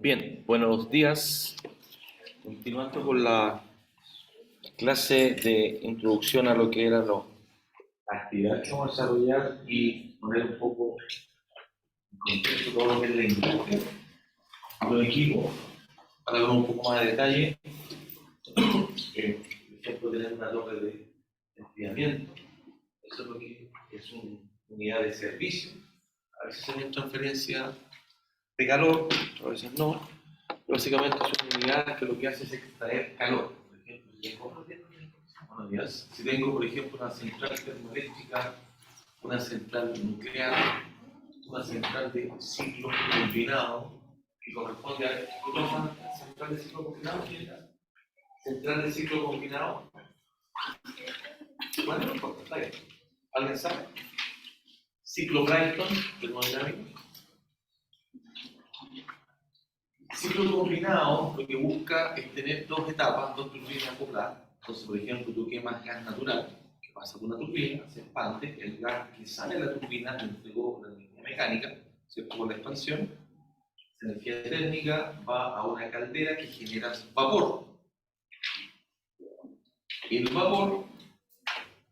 Bien, buenos días. Continuando con la clase de introducción a lo que eran las actividades que vamos a desarrollar y poner un poco en contexto todo lo que es la industria, los equipos, para ver un poco más de detalle. Por ejemplo, tener una torre de enfriamiento. Eso es lo que es una unidad de servicio. A veces hay transferencia de calor, a veces no. Básicamente son unidades que lo que hacen es extraer calor. Por ejemplo, si tengo, por ejemplo, una central termoeléctrica, una central nuclear, una central de ciclo combinado, que corresponde a una central de ciclo combinado, central de ciclo combinado. Bueno, no importa, está bien. ¿Alguien sabe? Ciclo Brighton, termodinámico. Ciclo combinado lo que busca es tener dos etapas, dos turbinas acopladas. Entonces, por ejemplo, tú quemas gas natural, que pasa por una turbina, se expande, el gas que sale de la turbina lo entregó por la energía mecánica, ¿cierto? Por la expansión. Esa energía térmica va a una caldera que genera vapor. Y el vapor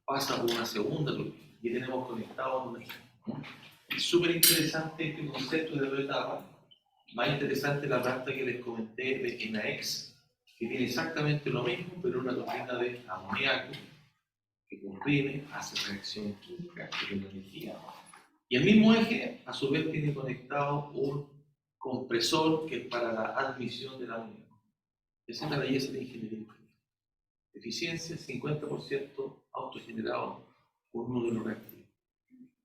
pasa por una segunda turbina y tenemos conectado a un eje. Es súper interesante este concepto de dos etapas. Más interesante la planta que les comenté de ENAEX, que tiene exactamente lo mismo, pero una turbina de amoníaco que comprime, hace reacción química, que tiene energía. Y el mismo eje, a su vez, tiene conectado un compresor que es para la admisión del amoníaco. Esa es la belleza de ingeniería. Eficiencia 50% autogenerado por uno de los reactivos.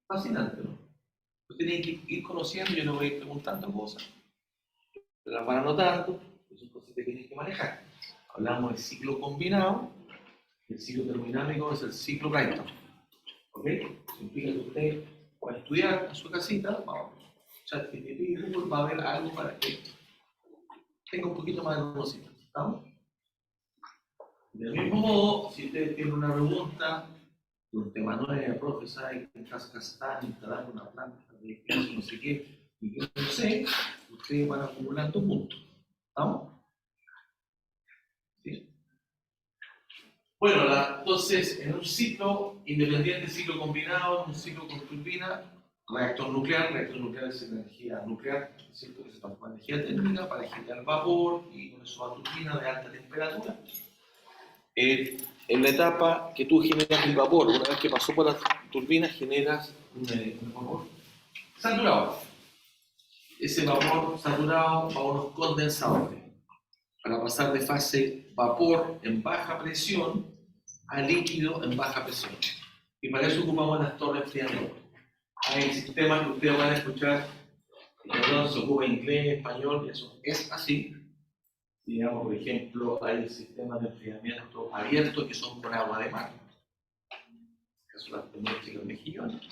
Fascinante, ¿no? Lo tienen que ir conociendo, yo les voy a ir preguntando cosas. Las van anotando, pues son cosas que tienen que manejar. Hablamos del ciclo combinado, el ciclo termodinámico es el ciclo Brighton. ¿Ok? Eso implica que usted va a estudiar en su casita, vamos, ChatGPT y Google va a ver algo para que tenga un poquito más de conocimiento. ¿Estamos? Del mismo modo, si ustedes tienen una pregunta de un tema nuevo, profesor, en Kazajstán, instalar una planta de no sé qué, y que no sé, ustedes van acumulando puntos. ¿Estamos? ¿Sí? Bueno, entonces, en un ciclo independiente, ciclo combinado, un ciclo con turbina, reactor nuclear es energía nuclear, ¿cierto? Que se transforma en energía térmica para generar vapor y con eso va turbina de alta temperatura. En la etapa que tú generas el vapor, una vez que pasó por la turbina, generas un vapor saturado. Ese vapor saturado va a unos condensadores para pasar de fase vapor en baja presión a líquido en baja presión. Y para eso ocupamos las torres de enfriamiento. Hay sistemas que ustedes van a escuchar, perdón, se ocupa inglés, español, y eso es así. Digamos, por ejemplo, hay sistemas de enfriamiento abiertos que son con agua de mar. Que son las termoeléctricas mejillones.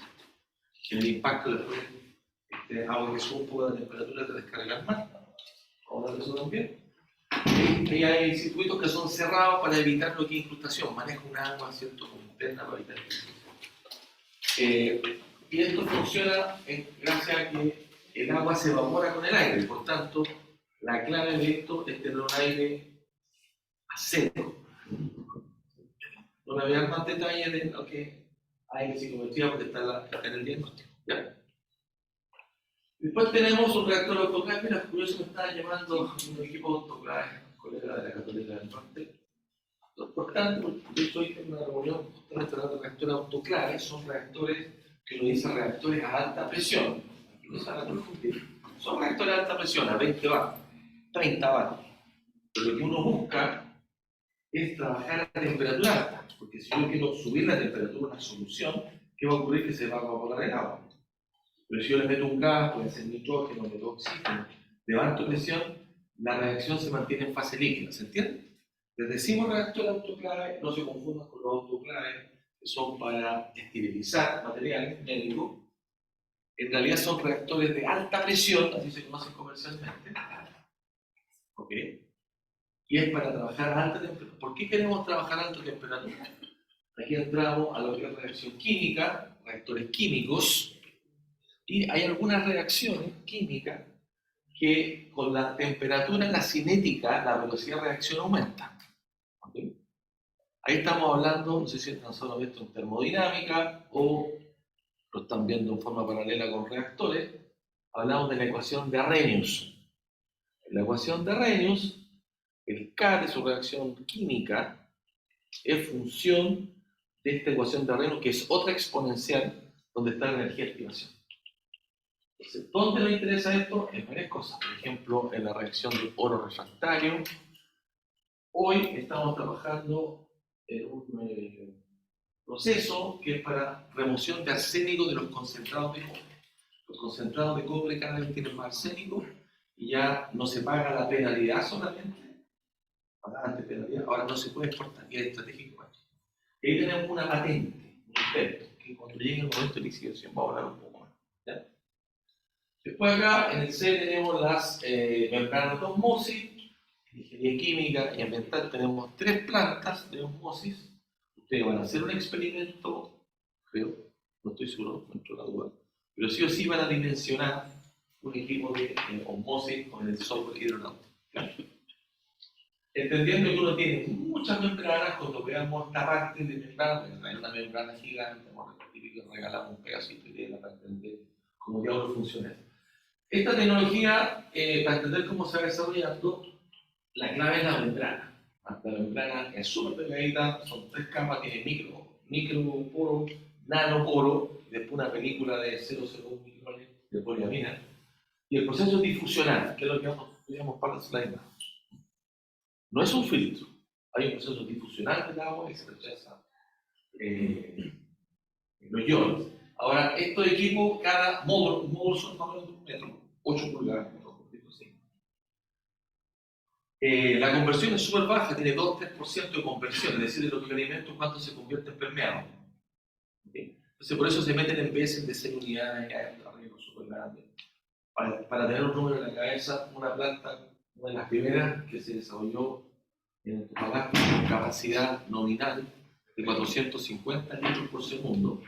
Que el impacto después, agua que sube un poco de temperatura te descarga al mar. Ahora eso también. Y hay circuitos que son cerrados para evitar lo que es incrustación. Maneja un agua, ¿cierto?, como interna para evitar y esto funciona gracias a que el agua se evapora con el aire. Por tanto, la clave de esto es tener un aire a cero. No me voy a dar más detalles de lo que hay en psicometría porque está en el diagnóstico. ¿Ya? Después tenemos un reactor autoclave. Mira, curioso, me estaba llamando un equipo autoclave, colega de la Católica del Norte. Lo importante, yo estoy en una reunión instalando reactores autoclaves, son reactores que lo dicen reactores a alta presión. Aquí no se van a confundir. Son reactores a alta presión, a 20 vatios, 30 vatios. Pero lo que uno busca es trabajar a temperatura alta, porque si yo quiero subir la temperatura de una solución, ¿qué va a ocurrir? Que se va a evaporar el agua. Pero si yo le meto un gas, puede ser nitrógeno, meto oxígeno, levanto presión, la reacción se mantiene en fase líquida, ¿se entiende? Les decimos reactor autoclave, no se confundan con los autoclaves que son para esterilizar materiales médicos. En realidad son reactores de alta presión, así se conocen comercialmente. ¿Ok? Y es para trabajar a alta temperatura. ¿Por qué queremos trabajar a alta temperatura? Aquí entramos a lo que es reacción química, reactores químicos, y hay algunas reacciones químicas que con la temperatura en la cinética la velocidad de reacción aumenta. ¿Okay? Ahí estamos hablando, no sé si están solo visto en termodinámica o lo están viendo en forma paralela con reactores. Hablamos de la ecuación de Arrhenius. En la ecuación de Arrhenius, el K de su reacción química es función de esta ecuación de Arrhenius, que es otra exponencial donde está la energía de activación. Entonces, ¿dónde nos interesa esto? En varias cosas. Por ejemplo, en la reacción de oro refractario. Hoy estamos trabajando en un proceso que es para remoción de arsénico de los concentrados de cobre. Los concentrados de cobre cada vez tienen más arsénico y ya no se paga la penalidad solamente, pagaba antes penalidad, ahora no se puede exportar, y es estratégico. Y ahí tenemos una patente, un invento, que cuando llegue el momento de licitación va a hablar un poco más. ¿Ya? Después acá en el C tenemos las membranas de osmosis. En ingeniería química y ambiental tenemos 3 plantas de osmosis. Ustedes van a hacer un experimento, creo, no estoy seguro, no entro en la duda, pero sí o sí van a dimensionar un equipo de osmosis con el software hidronáutico. Entendiendo que uno tiene muchas membranas, cuando veamos esta parte de membrana, hay una membrana gigante, regalamos un pedacito de tela para entender cómo diablos funciona. Esta tecnología, para entender cómo se va desarrollando, la clave es la membrana. La membrana es súper delgadita, son 3 capas, tiene microporo, nanoporo, y después una película de 0,01 micrones de poliamina. Y el proceso difusional, que es lo que vamos para la slide. No es un filtro, hay un proceso difusional del agua y se rechaza los iones. Ahora, estos equipos, cada módulo son más o menos de 1 metro, 8 pulgadas, la conversión es súper baja, tiene 2-3% de conversión, es decir, de los alimentos cuánto se convierte en permeado. ¿Okay? Entonces, por eso se meten en veces de 6 unidades, arreglos súper grandes. Para tener un número en la cabeza, una planta, una de las primeras que se desarrolló en Antofagasta con capacidad nominal de 450 litros por segundo.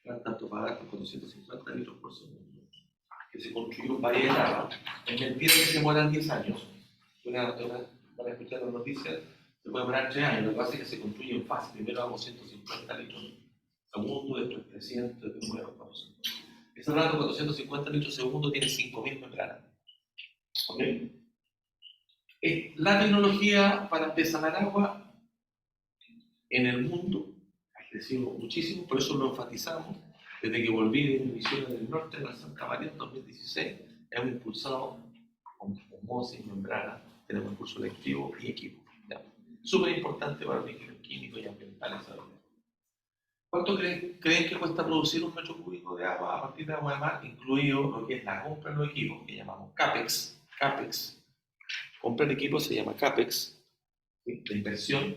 Planta Antofagasta, 450 litros por segundo. Que se construyó en Valle de Lava. Es mentira que se mueran 10 años. Van a escuchar las noticias, se puede demorar 3 años. Lo que pasa es que se construye en fase. Primero hago 150 litros segundo, después 300, después 400. Ese rato, 450 litros segundo, tiene 5.000 membranas. ¿Okay? La tecnología para desalar agua en el mundo ha crecido muchísimo, por eso lo enfatizamos. Desde que volví de Misiones del Norte en la Santa María en 2016, hemos impulsado con osmosis, membrana, tenemos un curso lectivo y equipo. Súper importante para los ingenieros químicos y ambientales. ¿Cuánto creen que cuesta producir 1 metro cúbico de agua a partir de agua de mar, incluido lo que es la compra de los equipos, que llamamos CAPEX? CAPEX. Comprar equipos se llama CAPEX, ¿sí? De inversión.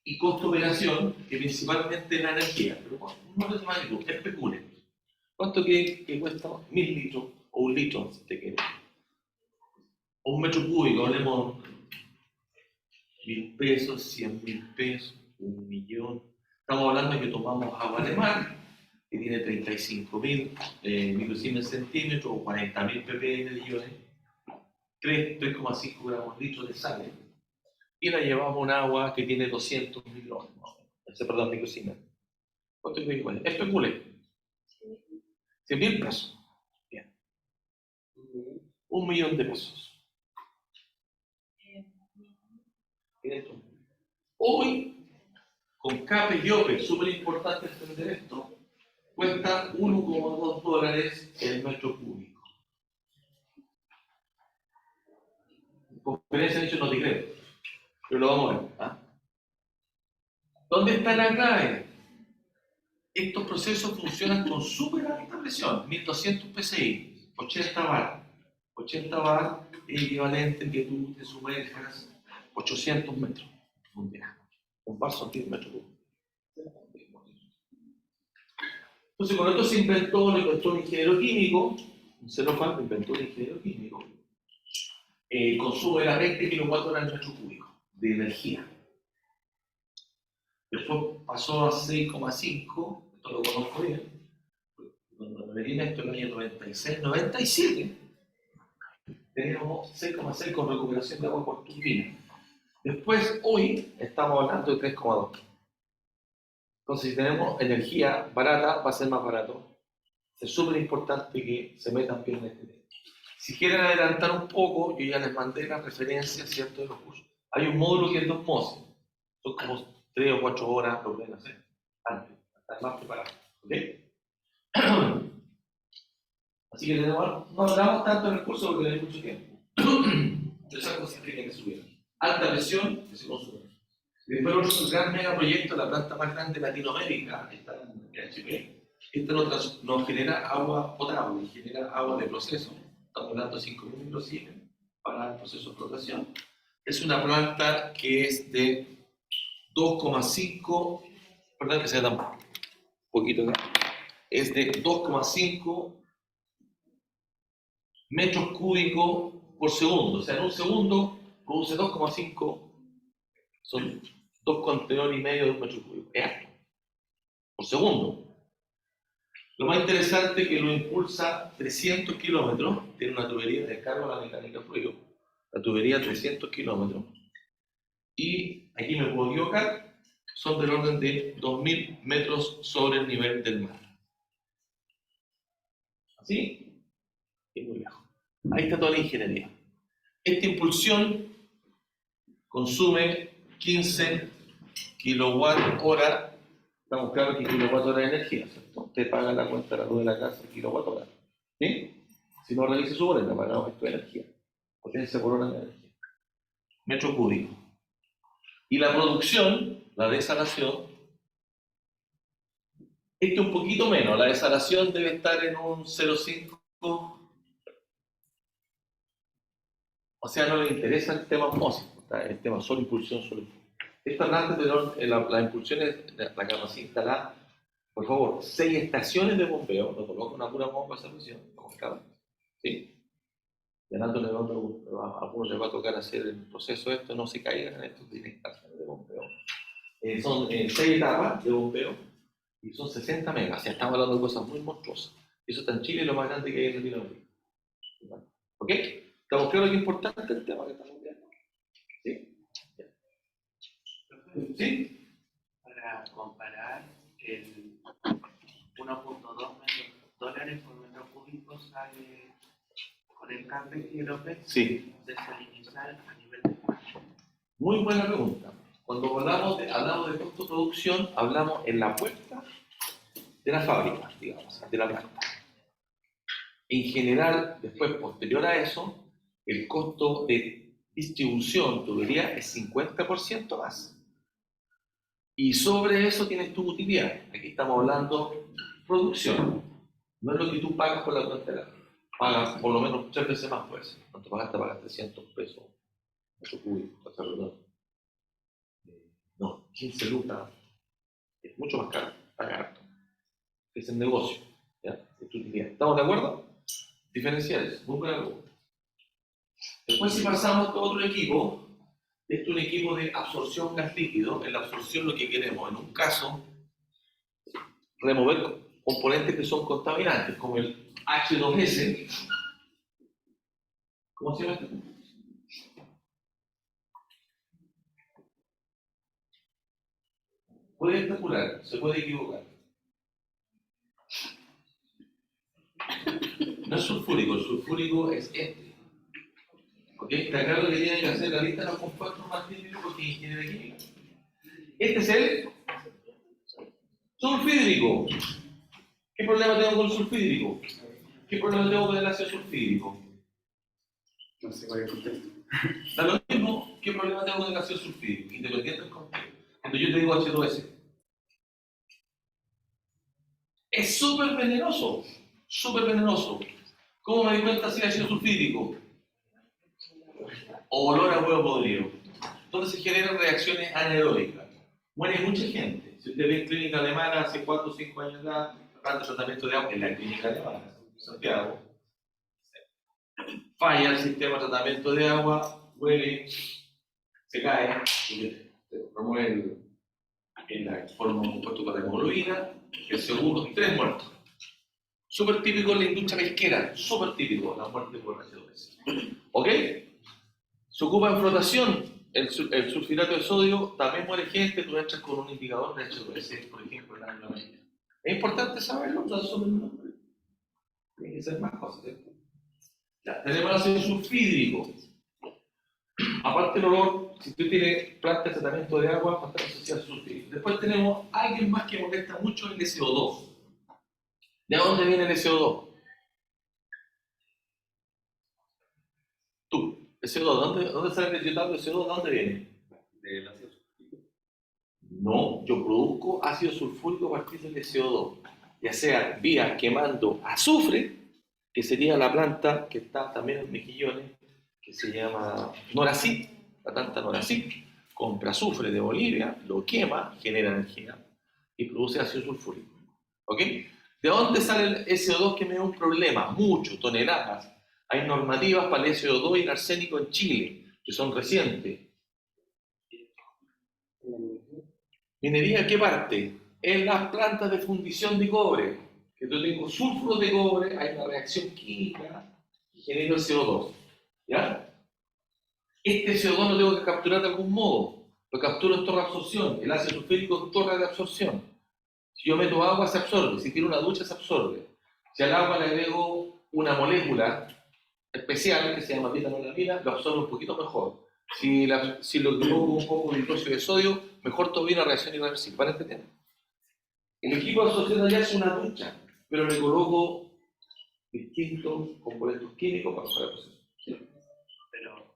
Y costo operación, que principalmente es la energía. Pero no es magnitud, especule. ¿Cuánto que cuesta 1.000 litros o 1 litro, si te quieres? O 1 metro cúbico, hablemos 1.000 pesos, 100.000 pesos, 1 millón. Estamos hablando de que tomamos agua de mar, que tiene 35.000 microsiemens centímetros o 40.000 ppm de iones, 3,5 gramos litros de sal. Y la llevamos a un agua que tiene 200 microsiemens. Perdón, microsiemens. ¿Cuánto es que cuesta? Especule. 100.000 pesos. Bien. 1 millón de pesos. Hoy, con CAPEX y OPEX, súper importante entender esto, cuesta $1,2 el metro cúbico. En conferencia han dicho no te creo, pero lo vamos a ver. ¿Ah? ¿Dónde está la clave? Estos procesos funcionan con súper alta presión, 1200 psi, 80 bar. 80 bar es equivalente que tú te sumerjas 800 metros de profundidad. Un bar son 10 metros cúbicos. Entonces, con esto se inventó un ingeniero químico, un celofán lo inventó un ingeniero químico. El consumo era 20 kWh al metro cúbico de energía. Después pasó a 6,5, esto lo conozco bien, cuando Medina, esto en el año 96, 97, teníamos 6,6 con recuperación de agua por turbina. Después, hoy, estamos hablando de 3,2. Entonces, si tenemos energía barata, va a ser más barato. Es súper importante que se metan bien en este tema. Si quieren adelantar un poco, yo ya les mandé las referencias, ¿cierto?, de los cursos. Hay un módulo que es 2 MOSE. Son como 3 o 4 horas, lo pueden hacer antes, para estar más preparados. ¿Ok? Así que no hablamos tanto en el curso porque no hay mucho tiempo. Esas cosas tienen que subir. Alta presión, que se consume. Después otro gran megaproyecto, la planta más grande de Latinoamérica, está en PHP. Esta nos genera agua potable, genera agua de proceso. Estamos hablando de 5.000 microsiemens para el proceso de explotación. Es una planta que es de 2,5, perdón que sea tan poquito acá, es de 2,5 metros cúbicos por segundo. O sea, en un segundo produce 2,5, son 2 contenedores y medio de un metro cúbico. Es alto. Por segundo. Lo más interesante es que lo impulsa 300 kilómetros, tiene una tubería de descarga a la mecánica fluido. La tubería 300 kilómetros. Y aquí me puedo equivocar, son del orden de 2.000 metros sobre el nivel del mar. ¿Así? Es muy lejos. Ahí está toda la ingeniería. Esta impulsión consume 15 kilowatt-hora. Estamos claros que kilowatt-hora de energía, ¿cierto? Usted paga la cuenta de la luz de la casa, kilowatt-hora. ¿Sí? Si no revise su boleta, pagamos esto de energía. Potencia por hora de energía. Metro cúbico. Y la producción, la desalación, esto un poquito menos. La desalación debe estar en un 0,5. O sea, no le interesa el tema osmosis, el tema solo impulsión, solo impulsión. Estas plantas de la impulsión es la capacidad instalada, por favor, 6 estaciones de bombeo, no coloco una pura bomba de esa presión, vamos claro, ¿sí? Y a algunos les va a tocar hacer el proceso de esto, no se caigan en estos 10 estaciones de bombeo. Son 6 etapas de bombeo y son 60 megas, o sea, estamos hablando de cosas muy monstruosas. Eso está en Chile, lo más grande que hay en Latinoamérica. ¿Ok? ¿Estamos claros que es importante el tema que estamos viendo? ¿Sí? ¿Sí? Para comparar el 1.2 dólares por metro cúbico sale con el CAPEX y el OPEX Sí. desalinizar a nivel de espacio. Muy buena pregunta. Cuando hablamos de costo de producción, hablamos en la puerta de la fábrica, digamos, de la planta. En general, después, posterior a eso, el costo de distribución, tubería, es 50% más. Y sobre eso tienes tu utilidad. Aquí estamos hablando de producción. No es lo que tú pagas por la cuenta. Pagas por lo menos 3 veces más, pues. ¿Cuánto pagaste? Pagas 300 pesos. Metro cúbico, no, 15 lucas. Es mucho más caro. Pagar. Es el negocio. ¿Ya? Es tu utilidad. ¿Estamos de acuerdo? Diferenciales. Muy buena pregunta. Después, si pasamos a otro equipo, este es un equipo de absorción gas líquido. En la absorción lo que queremos, en un caso, remover componentes que son contaminantes, como el H2S. ¿Cómo se llama este? Puede especular, se puede equivocar. No es sulfúrico, el sulfúrico es este. ¿Ok? Está claro que tienen que hacer la lista de los compuestos más típicos porque es ingeniería química. Este es el sulfídrico. ¿Qué problema tengo con el sulfídrico? ¿Qué problema tengo con el ácido sulfídrico? No sé cuál es el contexto. Da lo mismo, ¿qué problema tengo con el ácido sulfídrico? Independiente del contexto. Cuando yo te digo H2S, es súper venenoso, súper venenoso. ¿Cómo me di cuenta si es ácido sulfídrico? O olor a huevo podrido. Entonces se generan reacciones anaeróbicas. Muere mucha gente. Si usted ve en clínica alemana hace 4 o 5 años atrás, dando tratamiento de agua en la clínica alemana, Santiago, falla el sistema de tratamiento de agua, huele, se cae, se promueve forma un compuesto para hemoglobina, el segundo, 3 muertos. Súper típico en la industria pesquera, súper típico la muerte por H2S. ¿Ok? Se ocupa en flotación. El sulfirato de sodio también muere gente, tú entras con un indicador de H2S, por ejemplo, en la media. Es importante saberlo, no solo el nombre. Tiene que ser más cosas, ¿cierto? Ya, tenemos el ácido sulfídrico. Aparte del olor, si tú tienes plantas de tratamiento de agua, va a estar asociado al sulfídrico. Después tenemos alguien más que molesta mucho, el SO2. ¿De dónde viene el SO2? Tú, el CO2, ¿dónde sale el resultado del CO2? ¿De dónde viene? Del ácido sulfúrico. No, yo produzco ácido sulfúrico a partir del CO2, ya sea vía quemando azufre, que sería la planta que está también en Mejillones, que se llama Noracid, la planta Noracid, compra azufre de Bolivia, lo quema, genera energía y produce ácido sulfúrico. ¿Ok? ¿De dónde sale el SO2 que me da un problema? Mucho, toneladas. Hay normativas para el SO2 y el arsénico en Chile, que son recientes. ¿Minería qué parte? En las plantas de fundición de cobre. Que yo tengo sulfuro de cobre, hay una reacción química que genera el CO2. ¿Ya? Este CO2 lo tengo que capturar de algún modo. Lo capturo en torre de absorción. El ácido sulfúrico en torre de absorción. Si yo meto agua, se absorbe. Si tiro una ducha, se absorbe. Si al agua le agrego una molécula especial que se llama beta-melamina, lo absorbe un poquito mejor. Si lo coloco un poco de hidróxido de sodio, mejor todavía una reacción irreversible. ¿Para entender? El equipo de absorción ya es una ducha, pero le coloco distintos componentes químicos para hacer el proceso. Pero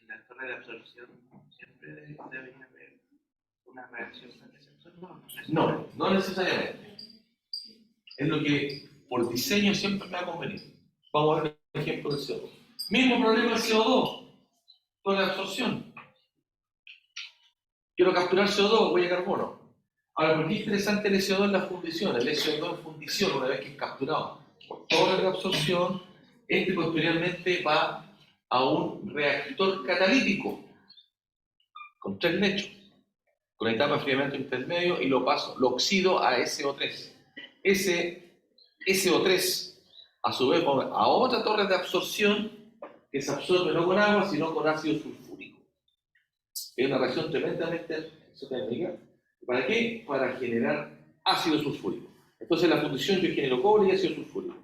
en la torre de absorción siempre debería haber una reacción para que se absorba. No necesariamente. Es lo que por diseño siempre me ha convenido. Vamos a ver el ejemplo del CO2. Mismo problema del CO2, torre de absorción. Quiero capturar CO2, huella de carbono. Ahora, ¿por qué es interesante el SO2 en la fundición? El SO2 en fundición, una vez que es capturado por torre de absorción, posteriormente va a un reactor catalítico con 3 lechos, con etapa de enfriamiento intermedio y lo oxido a SO3. Ese SO3, a su vez, va a otra torre de absorción que se absorbe no con agua, sino con ácido sulfúrico. Es una reacción tremendamente exotérmica. ¿Para qué? Para generar ácido sulfúrico. Entonces, en la fundición yo genero cobre y ácido sulfúrico.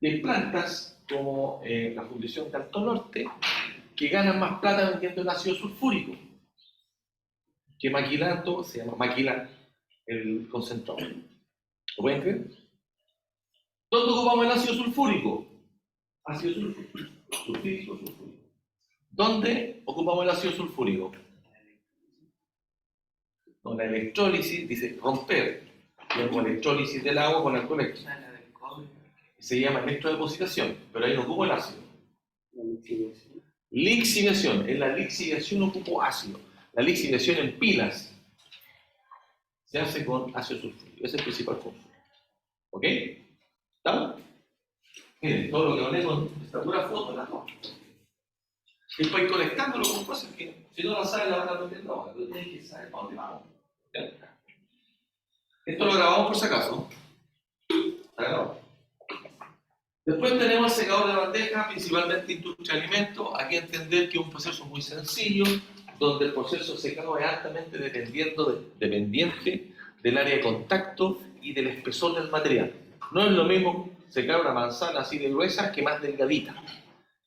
Y hay plantas como la fundición de Alto Norte que ganan más plata vendiendo el ácido sulfúrico que maquilando, se llama maquilar el concentrado. ¿Lo pueden creer? ¿Dónde ocupamos el ácido sulfúrico? Ácido sulfúrico. Sulfúrico. ¿Dónde ocupamos el ácido sulfúrico? No, la electrólisis dice romper. Y la electrólisis del agua con alcohol extra. Se llama electrodepositación, pero ahí no ocupo el ácido. La lixiviación. Lixiviación. En la lixiviación ocupo ácido. La lixiviación en pilas se hace con ácido sulfúrico. Ese es el principal consumo. ¿Ok? ¿Estamos? Miren, todo lo que hablé con esta pura foto, la no. Y después ir conectándolo con cosas que, si no la sabes, la van a aprender ahora. Pero tienes que saber para dónde vamos. ¿Ya? Esto lo grabamos por si acaso. Está grabado. Después tenemos el secador de bandeja, principalmente industria de alimentos. Hay que entender que es un proceso muy sencillo, donde el proceso de secado es altamente dependiente del área de contacto y del espesor del material. No es lo mismo secar una manzana así de gruesa que más delgadita.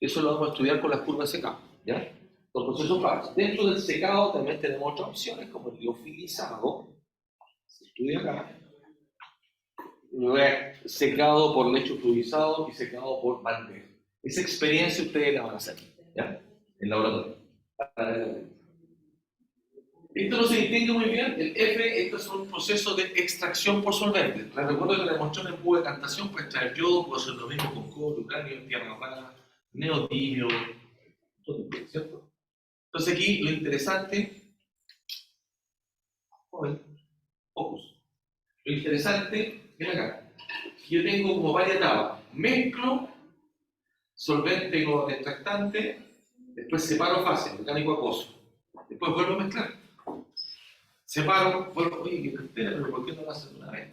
Eso lo vamos a estudiar con las curvas de secado, ¿ya? Los procesos básicos. Dentro del secado también tenemos otras opciones, como el liofilizado. Se estudia acá. Secado por lecho fluidizado y secado por bandeja. Esa experiencia ustedes la van a hacer, ¿ya? En laboratorio. Esto no se distingue muy bien. El F, esto es un proceso de extracción por solvente. Les recuerdo que la demostré en el cubo de decantación para extraer yodo, puede ser lo mismo con cobre, uranio, tierra rara, neotimio, ¿cierto? Entonces aquí lo interesante, focus. Lo interesante, ven acá, yo tengo como varias etapas. Mezclo solvente con extractante, después separo fase, mecánico acuoso. Después vuelvo a mezclar. Separo, vuelvo, oye, que espera, pero ¿por qué no lo haces una vez?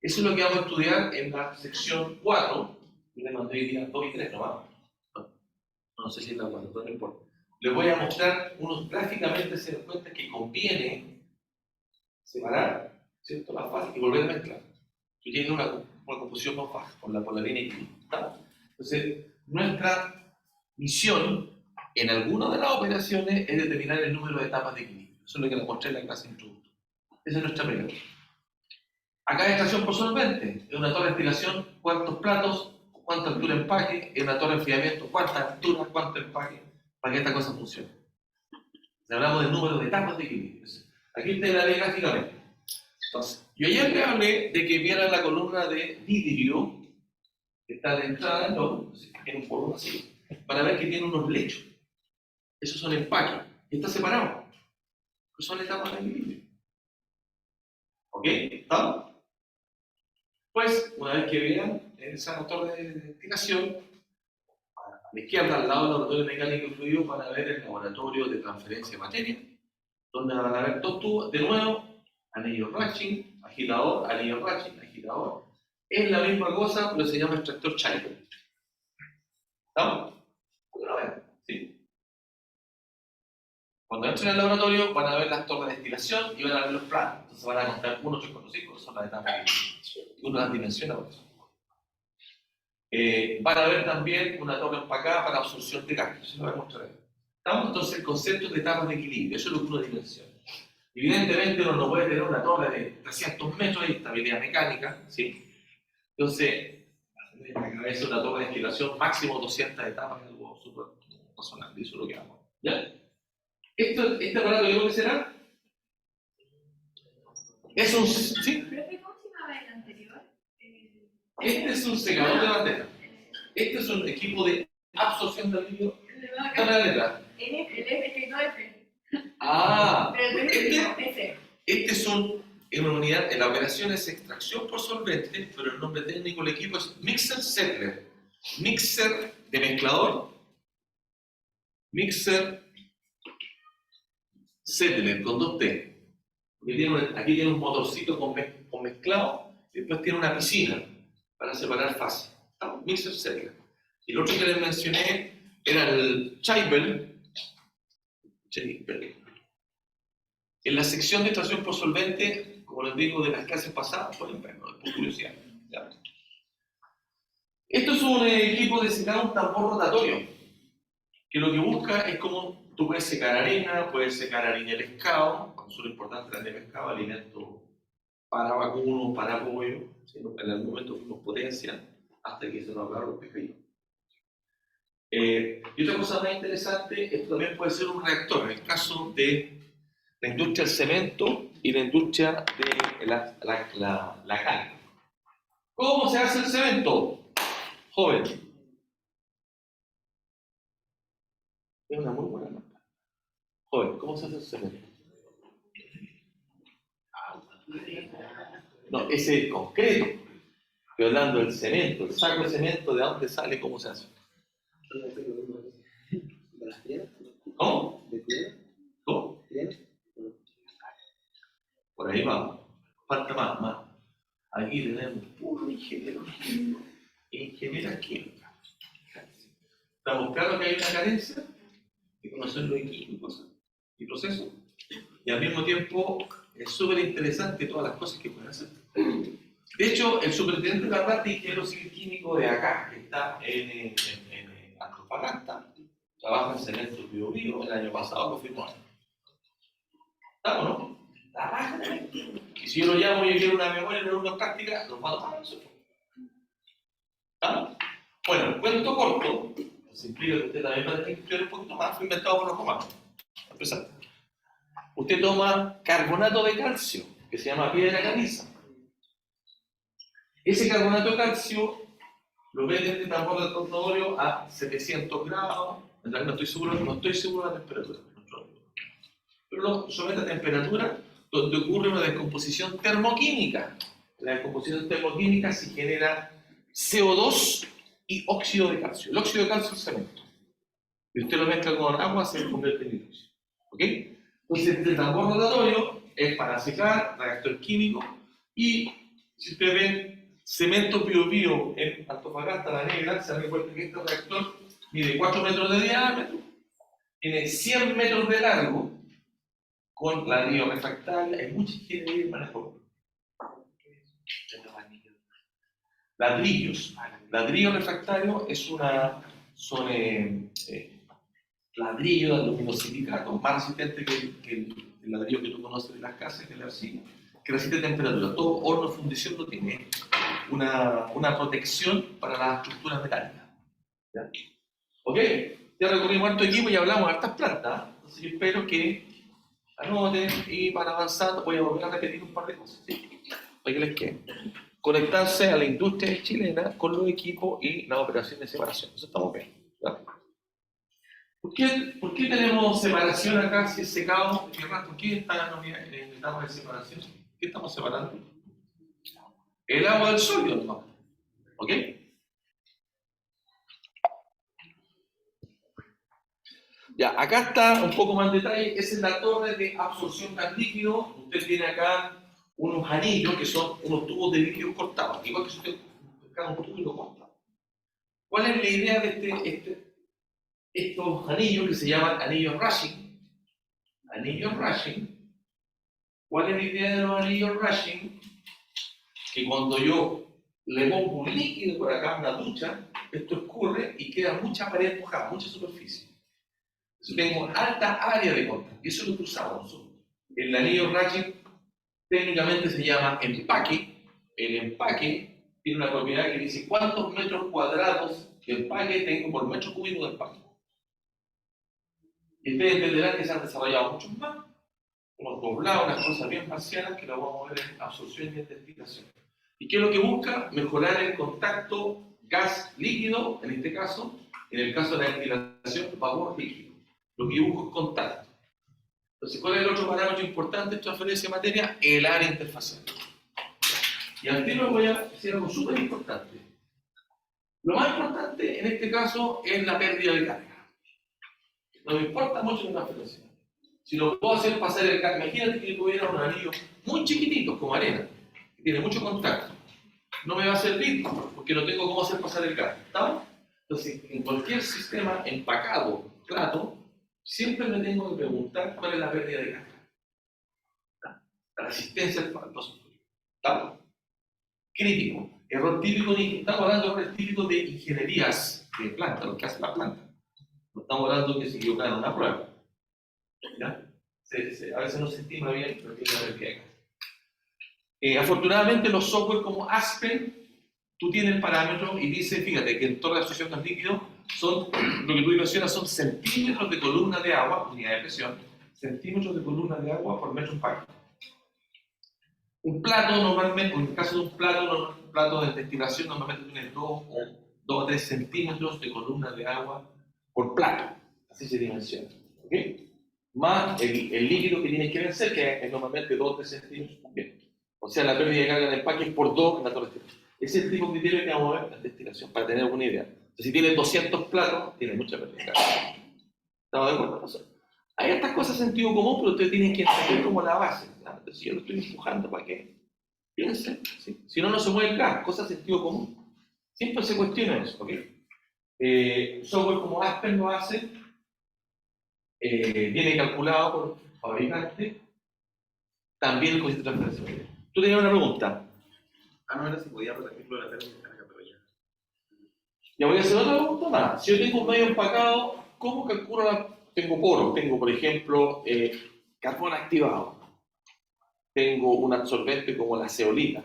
Eso es lo que vamos a estudiar en la sección 4. Yo le mandé hoy día 2 y 3 nomás. No sé si es la 4, pero no importa. Les voy a mostrar gráficamente, se dan cuenta que conviene separar, ¿cierto?, las fases y volver a mezclar. Que tiene una composición más baja por la línea equilibrada. Entonces, nuestra misión en alguna de las operaciones es determinar el número de etapas de equilibrio. Eso es lo que les mostré en la clase introductoria. Esa es nuestra primera. Acá es extracción por solvente. Es una torre de destilación, cuántos platos, cuánta altura de empaque. Es una torre de enfriamiento, cuánta altura, cuánto empaque, para que esta cosa funcione. Hablamos del número de etapas de equilibrio. Aquí ustedes la ven gráficamente. Entonces, yo ayer le hablé de que vieran la columna de vidrio que está de entrada, no, tiene un polvo así, para ver que tiene unos lechos. Esos son empaques. Y está separado. Pues son etapas de equilibrio. ¿Ok? ¿Está? Pues, una vez que vean esa torre de destilación, a la izquierda, al lado del laboratorio mecánico y fluido, van a ver el laboratorio de transferencia de materia, donde van a ver dos tubos, de nuevo, anillo Ratching, agilador, anillo Ratching, agilador. Es la misma cosa, pero se llama extractor Chaikin. ¿Estamos? ¿Lo ven? ¿Sí? Cuando entren al laboratorio van a ver las torres de destilación y van a ver los planos. Entonces van a contar 1, 3, 4, 5, son las etapas. Uno las dimensiona por eso. Van a ver también una torre empacada para absorción de gas. Eso lo voy a mostrar ahí. Estamos entonces en conceptos de etapas de equilibrio. Eso es lo que uno dimensiona. Evidentemente uno no puede tener una torre de 300 metros de estabilidad mecánica, ¿sí? Entonces, en la cabeza una torre de destilación máximo 200 etapas es algo súper razonable. Eso es lo que hago. ¿Ya? Este aparato, ¿qué es lo que será? Es un... ¿Sí? Este es un secador de bandera. Este es un equipo de absorción de líquido. ¿Qué la letra? Ah, este es en una unidad, en la operación es extracción por solvente, pero el nombre técnico del equipo es Mixer Settler. Mixer de mezclador. Mixer Settler con 2 T. Aquí tiene un motorcito con mezclado, y después tiene una piscina para separar fases. Mixer Settler. Y el otro que les mencioné era el Chaibel. En la sección de extracción por solvente, como les digo de las clases pasadas, pueden verlo, por curiosidad. ¿Ya? Esto es un equipo de secado, un tambor rotatorio, que lo que busca es como tú puedes secar arena, puedes secar harina de pescado, cuando son importantes las de pescado, alimentos para vacunos, para pollo, ¿sí? En algún momento fuimos potencia hasta que se nos acabaron los pescadillos. Y otra cosa más interesante, esto también puede ser un reactor, en el caso de la industria del cemento y la industria de la cal. ¿Cómo se hace el cemento? Joven. Es una muy buena nota. Joven, ¿cómo se hace el cemento? No, ese es concreto. Estoy hablando del cemento, el saco de cemento, ¿de dónde sale? ¿Cómo se hace? ¿Cómo? ¿Cómo? Por ahí va. Falta más. Aquí tenemos puro ingeniero químico e ingeniera química. Estamos claros que hay una carencia de conocer los químicos y procesos. Y al mismo tiempo es súper interesante todas las cosas que pueden hacer. De hecho, el superintendente de la parte de ingeniero civil químico de acá, que está en Antofagasta, trabaja en Cemento Bio Bio, el año pasado lo firmó. ¿Estamos, no? Y si yo lo llamo y yo quiero una memoria en una práctica, nos va a tomar eso. ¿Estamos? Bueno, el cuento corto, se implica que usted también va a tener que estudiar un poquito más, fue inventado por los romanos. A empezar. Usted toma carbonato de calcio, que se llama piedra caliza. Ese carbonato de calcio lo vende en este tambor de tornolio a 700 grados. En realidad no estoy seguro de la temperatura. Pero lo somete a temperatura donde ocurre una descomposición termoquímica. En la descomposición termoquímica se genera CO2 y óxido de calcio. El óxido de calcio es cemento. Y usted lo mezcla con agua, se convierte en hidróxido. ¿Ok? Entonces, este tambor rotatorio es para secar, reactor químico, y Si ustedes ven cemento Pío Pío en Antofagasta, La Negra, se dan cuenta que este reactor mide 4 metros de diámetro, tiene 100 metros de largo, con ladrillo refractario, hay mucha ingeniería en manejo. De los anillos. Ladrillos. Ladrillo refractario son ladrillos de aluminosilicato más resistente que el ladrillo que tú conoces de las casas, que es la arcilla, que resiste temperatura. Todo horno de fundición no tiene una protección para las estructuras metálicas. ¿Ya? ¿Ok? Ya recorrimos harto equipo y hablamos de hartas plantas. Entonces yo espero que anoten y para avanzar voy a volver a repetir un par de cosas. ¿Sí? Para que les quede. Conectarse a la industria chilena con los equipos y la operación de separación. Eso estamos bien. ¿Ya? ¿Por qué tenemos separación acá si es secado de tierra? ¿Por qué está en etapa de separación? ¿Qué estamos separando? El agua del sólido, ¿no? ¿Ok? Ya, acá está un poco más en detalle. Esa es la torre de absorción gas líquido. Usted tiene acá unos anillos que son unos tubos de líquido cortados. Igual que si usted pesca un tubo y lo corta. ¿Cuál es la idea de estos anillos que se llaman anillos Rushing? Anillos Rushing. ¿Cuál es la idea de los anillos Rushing? Que cuando yo le pongo un líquido por acá, una ducha, esto escurre y queda mucha pared mojada, mucha superficie. Entonces tengo alta área de contacto. Y eso es lo que usamos nosotros. El anillo Rushing técnicamente se llama empaque. El empaque tiene una propiedad que dice cuántos metros cuadrados de empaque tengo por metro cúbico de empaque. Y ustedes entenderán que se han desarrollado muchos más, unos doblados, unas cosas bien parciales que lo vamos a ver en absorción y en destilación. ¿Y qué es lo que busca? Mejorar el contacto gas-líquido, en este caso, en el caso de la destilación, vapor-líquido. Lo que yo busco es contacto. Entonces, ¿cuál es el otro parámetro importante de transferencia de materia? El área interfacial. Y al tiro voy a decir algo súper importante. Lo más importante en este caso es la pérdida de carga. No me importa mucho la transferencia. Si lo puedo hacer pasar el gas, imagínate que yo tuviera un anillo muy chiquitito, como arena, que tiene mucho contacto. No me va a servir porque no tengo cómo hacer pasar el gas. ¿Está? Entonces, en cualquier sistema empacado, plato, siempre me tengo que preguntar cuál es la pérdida de carga. La resistencia al paso. ¿Está? Crítico. Error típico, estamos hablando de errores típicos de ingenierías de planta, lo que hace la planta. No estamos hablando de que se equivocaron en una prueba. ¿Ya? A veces no se estima bien lo que es la pérdida de carga. Afortunadamente, los software como Aspen, tú tienes el parámetro y dice, fíjate, que en torre de absorción gas líquido son, lo que tú mencionas son centímetros de columna de agua, unidad de presión, centímetros de columna de agua por metro empaque. Un plato normalmente, en el caso de un plato de destilación normalmente tiene 2 o 3 centímetros de columna de agua por plato, así se dimensiona. ¿Okay? Más el líquido que tienes que vencer, que es normalmente 2 o 3 centímetros también. O sea, la pérdida de carga de empaque es por 2 en la torre de destilación. Ese es el tipo de criterio que vamos a ver en destilación, para tener alguna idea. Entonces, si tienes 200 platos, tienes mucha pérdida de carga. ¿Estamos de acuerdo? Hay estas cosas de sentido común, pero ustedes tienen que entender como la base. Entonces, yo lo estoy empujando para que piensen. ¿Sí? Si no, no se mueve el gas, cosas de sentido común. Siempre se cuestiona eso. ¿Ok? Software como Aspen lo hace, viene calculado por fabricante, también el coeficiente de transferencia. Tú tenías una pregunta. No era si podía protegerlo de la pérdida de carga, pero ya. Ya voy a hacer otra pregunta más. Si yo tengo un medio empacado, ¿cómo calculo tengo poros? Tengo, por ejemplo, carbón activado. Tengo un absorbente como la zeolita.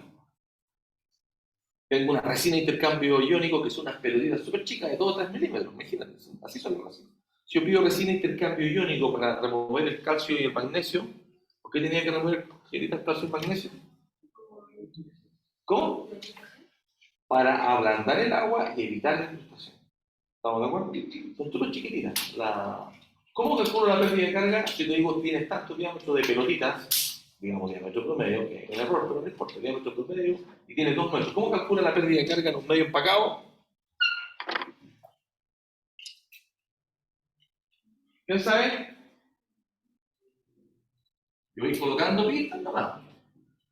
Tengo una resina de intercambio iónico que son unas pelotitas súper chicas de 2 o 3 milímetros. Imagínate, así son las resinas. Si yo pido resina de intercambio iónico para remover el calcio y el magnesio, ¿por qué tenía que remover el calcio y el magnesio? ¿Cómo? Para ablandar el agua y evitar la incrustación. ¿Estamos de acuerdo? Son súper chiquititas. ¿Cómo calculo la pérdida de carga? Si te digo, tienes tanto diámetro de pelotitas, digamos diámetro promedio, que es un error, pero no importa, diámetro promedio, y tienes 2 metros. ¿Cómo calcula la pérdida de carga en un medio empacado? ¿Quién sabe? Yo voy colocando pistas nomás.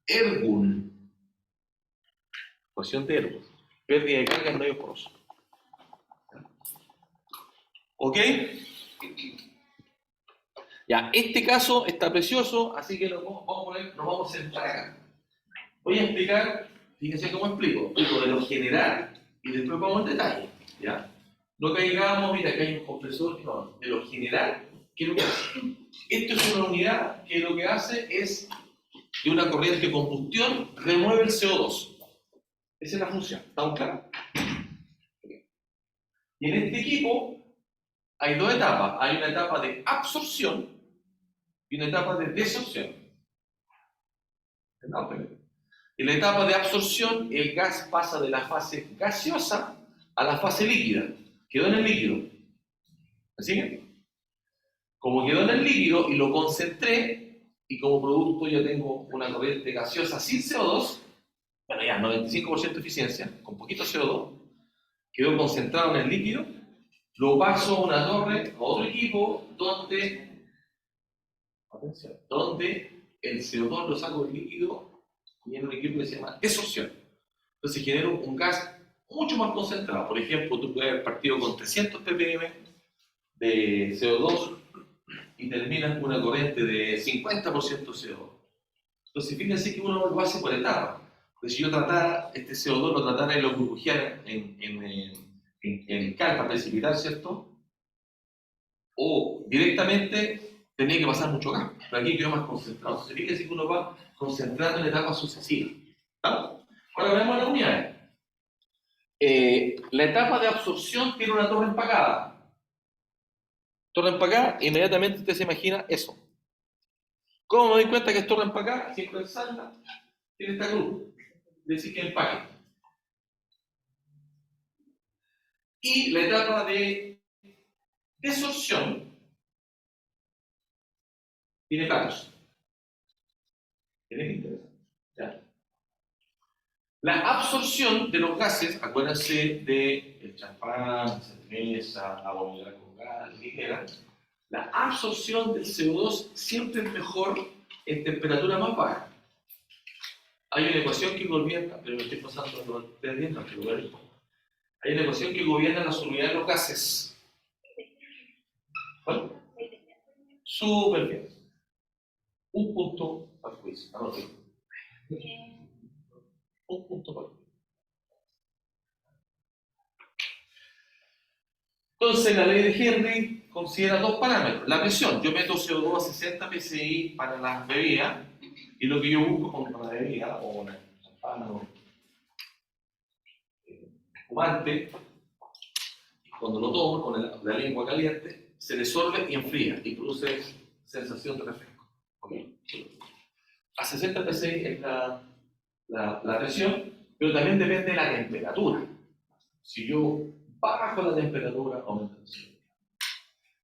Ergun. cohesión de héroes, pérdida de carga en medio poroso. ¿Ok? Ya, este caso está precioso, así que nos vamos a sentar acá. Voy a explicar, fíjense cómo explico de lo general y después vamos al detalle. ¿Ya? No caigamos, mira, que hay un compresor, no, de lo general, ¿qué es lo que hace? Esto es una unidad que lo que hace es, de una corriente de combustión, remueve el CO2. Esa es la función, ¿estamos claros? Y en este equipo hay dos etapas. Hay una etapa de absorción y una etapa de desorción. En la etapa de absorción, el gas pasa de la fase gaseosa a la fase líquida. Quedó en el líquido. ¿Me siguen? Como quedó en el líquido y lo concentré, y como producto ya tengo una corriente gaseosa sin CO2, bueno, ya 95% de eficiencia, con poquito CO2, quedó concentrado en el líquido, lo paso a una torre, a otro equipo, donde, atención, donde el CO2 lo saco del líquido y en un equipo que se llama desorción. Entonces genero un gas mucho más concentrado. Por ejemplo, tú puedes haber partido con 300 ppm de CO2 y terminas con una corriente de 50% CO2. Entonces fíjense que uno lo hace por etapas. Pues si yo tratara este CO2, lo tratara y lo burbujara en cal para precipitar, ¿cierto? O directamente tenía que pasar mucho gas, pero aquí quedó más concentrado. Entonces fíjense que uno va concentrando en etapas sucesivas. ¿Está? Ahora veamos las unidades. La etapa de absorción tiene una torre empacada. Torre empacada, inmediatamente usted se imagina eso. ¿Cómo me doy cuenta que es torre empacada? Siempre en salda tiene esta cruz. Decir que empaque. Y la etapa de desorción tiene palos. ¿Tiene que interesar? ¿Ya? La absorción de los gases, acuérdense del champán, cerveza, agua mineral con gas, ligera. La absorción del CO2 siempre es mejor en temperatura más baja. Hay una ecuación que gobierna, pero me estoy pasando por ustedes bien, no, que lo vean. Hay una ecuación que gobierna la solubilidad de los gases. ¿Cuál? Súper bien. Un punto al quiz. Anoten. Un punto para el quiz. Entonces, la ley de Henry considera dos parámetros. La presión. Yo meto CO2 a 60 psi para las bebidas y lo que yo busco con una bebida o una champán o espumante, cuando lo tomo con la lengua caliente, se disolve y enfría y produce sensación de refresco. ¿Okay? A 60 psi es la presión, pero también depende de la temperatura. Si yo bajo la temperatura, aumenta la presión.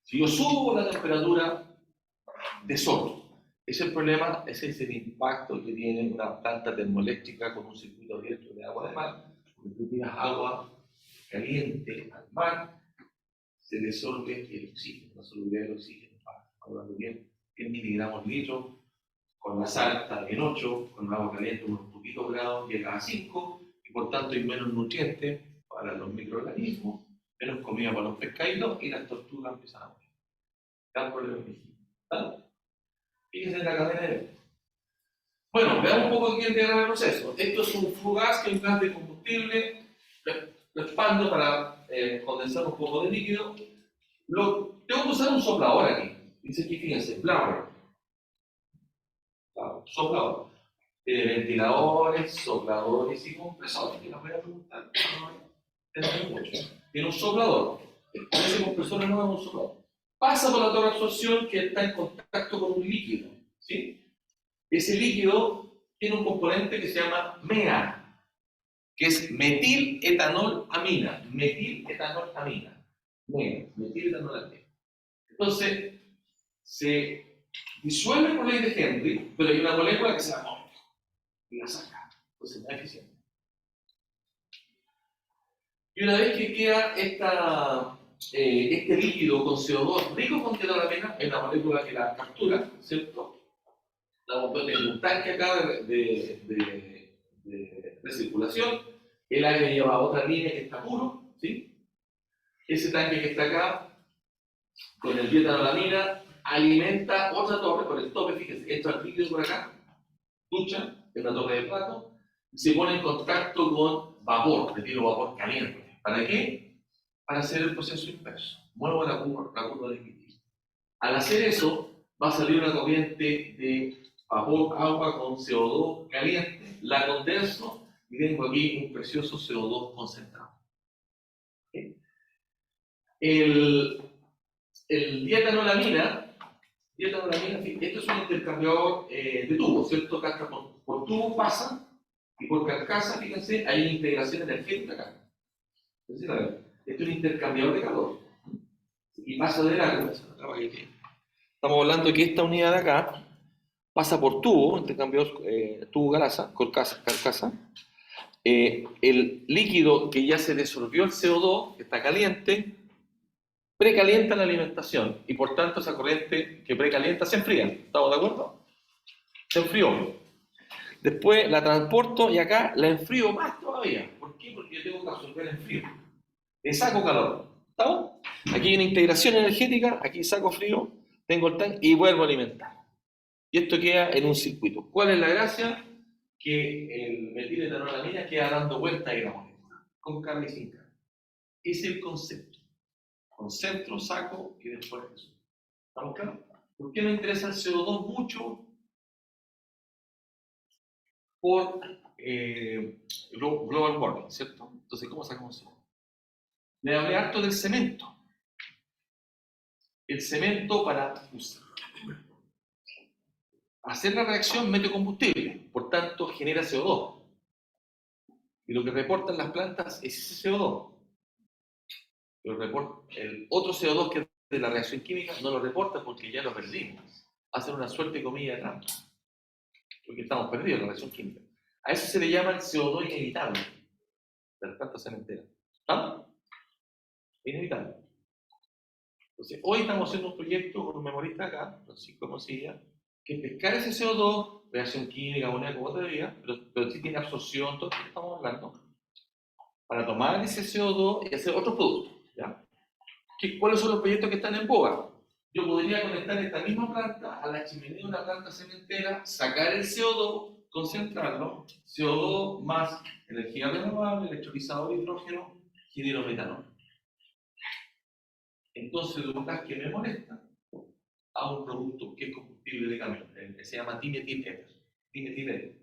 Si yo subo la temperatura, desorto. Ese es el problema, ese es el impacto que tiene una planta termoeléctrica con un circuito abierto de agua de mar. Cuando tú tiras agua caliente al mar, se disolve el oxígeno, la solubilidad del oxígeno. Hablando bien, 10 miligramos litro, con la sal está en 8, con el agua caliente unos poquitos grados llega a 5, y por tanto hay menos nutrientes para los microorganismos, menos comida para los pescaditos y las tortugas empiezan a morir. Está por el oxígeno. ¿Está? Fíjense en la cadena de... Bueno, veamos un poco aquí el diagrama de proceso. Esto es un fugaz, que es un gas de combustible. Lo expando para condensar un poco de líquido. Tengo que usar un soplador aquí. Dice aquí, fíjense, blower. Soplador. Tiene ventiladores, sopladores y compresores. Que nos voy a preguntar. Tiene un soplador. Ese compresor no es un soplador. Pasa por la torre de absorción que está en contacto con un líquido. ¿Sí? Ese líquido tiene un componente que se llama MEA, que es metiletanolamina. Metiletanolamina. MEA, metiletanolamina. Entonces, se disuelve por ley de Henry, pero hay una molécula que se la come y la saca. Entonces, es más eficiente. Y una vez que queda este líquido con CO2 rico con tenolamina, es la molécula que la captura, ¿cierto? La bombona en un tanque acá de circulación, el aire lleva a otra línea que está puro, ¿sí? Ese tanque que está acá, con el dietanolamina, alimenta otra torre, por el tope, fíjense, entra el líquido por acá, ducha, en una torre de plato, y se pone en contacto con vapor, retiro vapor caliente. ¿Para qué? Para hacer el proceso inverso. Muevo la curva de líquido. Al hacer eso, va a salir una corriente de vapor, agua con CO2 caliente, la condenso y tengo aquí un precioso CO2 concentrado. ¿Okay? El dietanolamina, esto es un intercambiador de tubos, ¿cierto? Acá por tubo pasa y por carcasa, fíjense, hay una integración energética acá. Entonces, a ver, esto es un intercambiador de calor y pasa de largo. Estamos hablando de que esta unidad de acá pasa por tubo, intercambiador tubo carcasa. El líquido que ya se disolvió el CO2, que está caliente, precalienta la alimentación y por tanto esa corriente que precalienta se enfría. ¿Estamos de acuerdo? Se enfrió. Después la transporto y acá la enfrío más todavía. ¿Por qué? Porque yo tengo que absorber el frío. Le saco calor. ¿Estamos? Aquí hay una integración energética, aquí saco frío, tengo el tanque y vuelvo a alimentar. Y esto queda en un circuito. ¿Cuál es la gracia? Que el metilmetanolamina queda dando vuelta y la molécula, con carga y sin carga. Es el concepto. Concentro, saco y después eso. ¿Estamos claros? ¿Por qué me interesa el CO2 mucho? Por global warming, ¿cierto? Entonces, ¿cómo sacamos CO2? Le hablé harto del cemento. El cemento para hacer la reacción mete combustible, por tanto genera CO2. Y lo que reportan las plantas es ese CO2. El otro CO2 que es de la reacción química no lo reporta porque ya lo perdimos. Hacen una suerte comilla de trampa. Porque estamos perdidos en la reacción química. A eso se le llama el CO2 inevitable de las plantas cementeras. ¿Estamos? Inevitable. Entonces, hoy estamos haciendo un proyecto con un memorista acá, Francisco Mosilla, que es pescar ese CO2, reacción química, amoníaco, otra vía, pero sí tiene absorción, todo lo que estamos hablando, para tomar ese CO2 y hacer otros productos. ¿Ya? ¿Cuáles son los proyectos que están en boga? Yo podría conectar esta misma planta a la chimenea de una planta cementera, sacar el CO2, concentrarlo, CO2 más energía renovable, electrolizador de hidrógeno, genero metanol. Entonces, lo que me molesta a un producto que es combustible de camión, que se llama dimetiléter. Dimetiléter.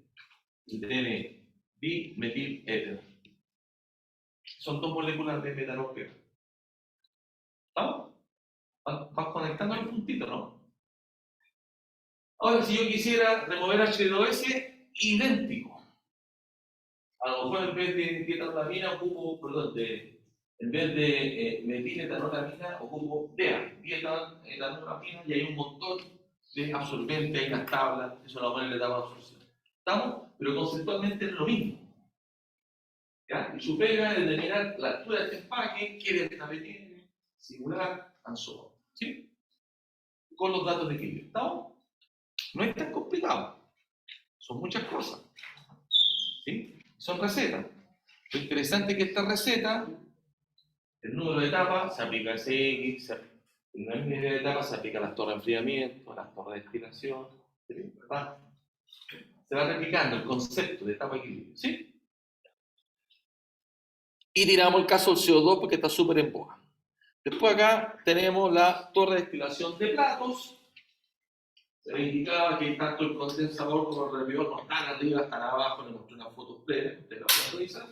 Y tiene dimetiléter. Son dos moléculas de metanol peor. ¿Estamos? Vas conectando el puntito, ¿no? Ahora, si yo quisiera remover H2S, idéntico. A lo mejor en vez de dietanolamina ocupo, en vez de metilmetanolamina ocupo dietanolamina y hay un montón de absorbentes, hay unas tablas, eso lo ponen en la etapa de absorción. ¿Estamos? Pero conceptualmente es lo mismo. ¿Ya? Y su pega es determinar la altura de este empaque, qué densidad tiene, singular, and so on. ¿Sí? Con los datos de equilibrio. ¿Estamos? No es tan complicado. Son muchas cosas. ¿Sí? Son recetas. Lo interesante es que esta receta, el número de etapas, se aplica a SX, en la misma de etapas se aplica a las torres de enfriamiento, a las torres de destilación, ¿verdad? Se va replicando el concepto de etapa de equilibrio, ¿sí? Y tiramos el caso del CO2 porque está súper en boga. Después acá tenemos la torre de destilación de platos. Se le indicaba que tanto el condensador como el hervidor no están arriba, están abajo, le mostré unas fotos previas, ustedes las pueden revisar.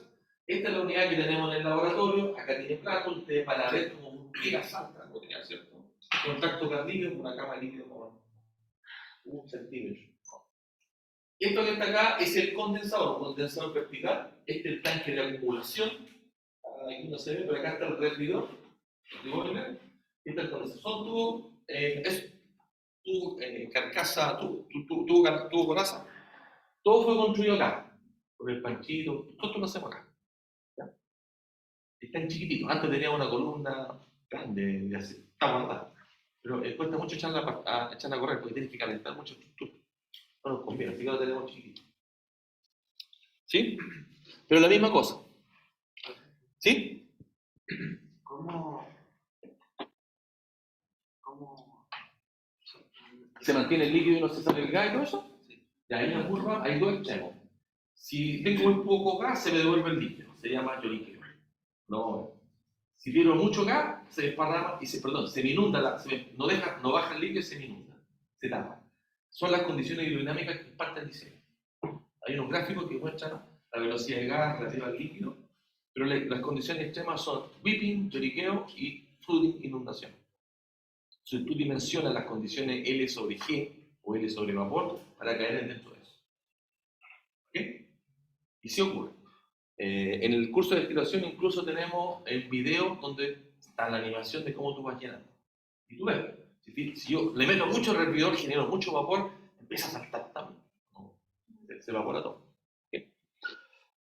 Esta es la unidad que tenemos en el laboratorio, acá tiene platos, ustedes van a ver como un giga salta, ¿cierto? Contacto cardíaco con una cama líquida como 1 centímetro. Esto que está acá es el condensador, un condensador vertical, este es el tanque de acumulación, aquí no se ve, pero acá está el hervidor, este es el condensador, son tubos, carcasa, tubo coraza, todo fue construido acá, con el panchito, todo esto lo hacemos acá. ¿Ya? Está en chiquitito, antes tenía una columna grande de acero, está guardada, pero cuesta mucho echarla a correr porque tienes que calentar mucho estructura. No nos conviene, así que lo tenemos chiquitito. ¿Sí? Pero la misma cosa. ¿Sí? ¿Cómo ¿Se mantiene el líquido y no se sale el gas y todo eso? Y ahí en la curva hay dos extremos. Si tengo muy poco gas, se me devuelve el líquido. Se llama lloriqueo. No. Si tiro mucho gas, se desparrama y se me inunda, no baja el líquido y se me inunda. Se tapa. Son las condiciones hidrodinámicas que parte el diseño. Hay unos gráficos que muestran la velocidad de gas relativa al líquido, pero las condiciones extremas son whipping, lloriqueo y flooding, inundación. Si tú dimensionas las condiciones L sobre G o L sobre vapor para caer dentro de eso. ¿Ok? Y sí ocurre. En el curso de destilación incluso tenemos el video donde está la animación de cómo tú vas llenando. Y tú ves, si yo le meto mucho hervidor, genero mucho vapor, empieza a saltar también. Se evapora todo. ¿Okay?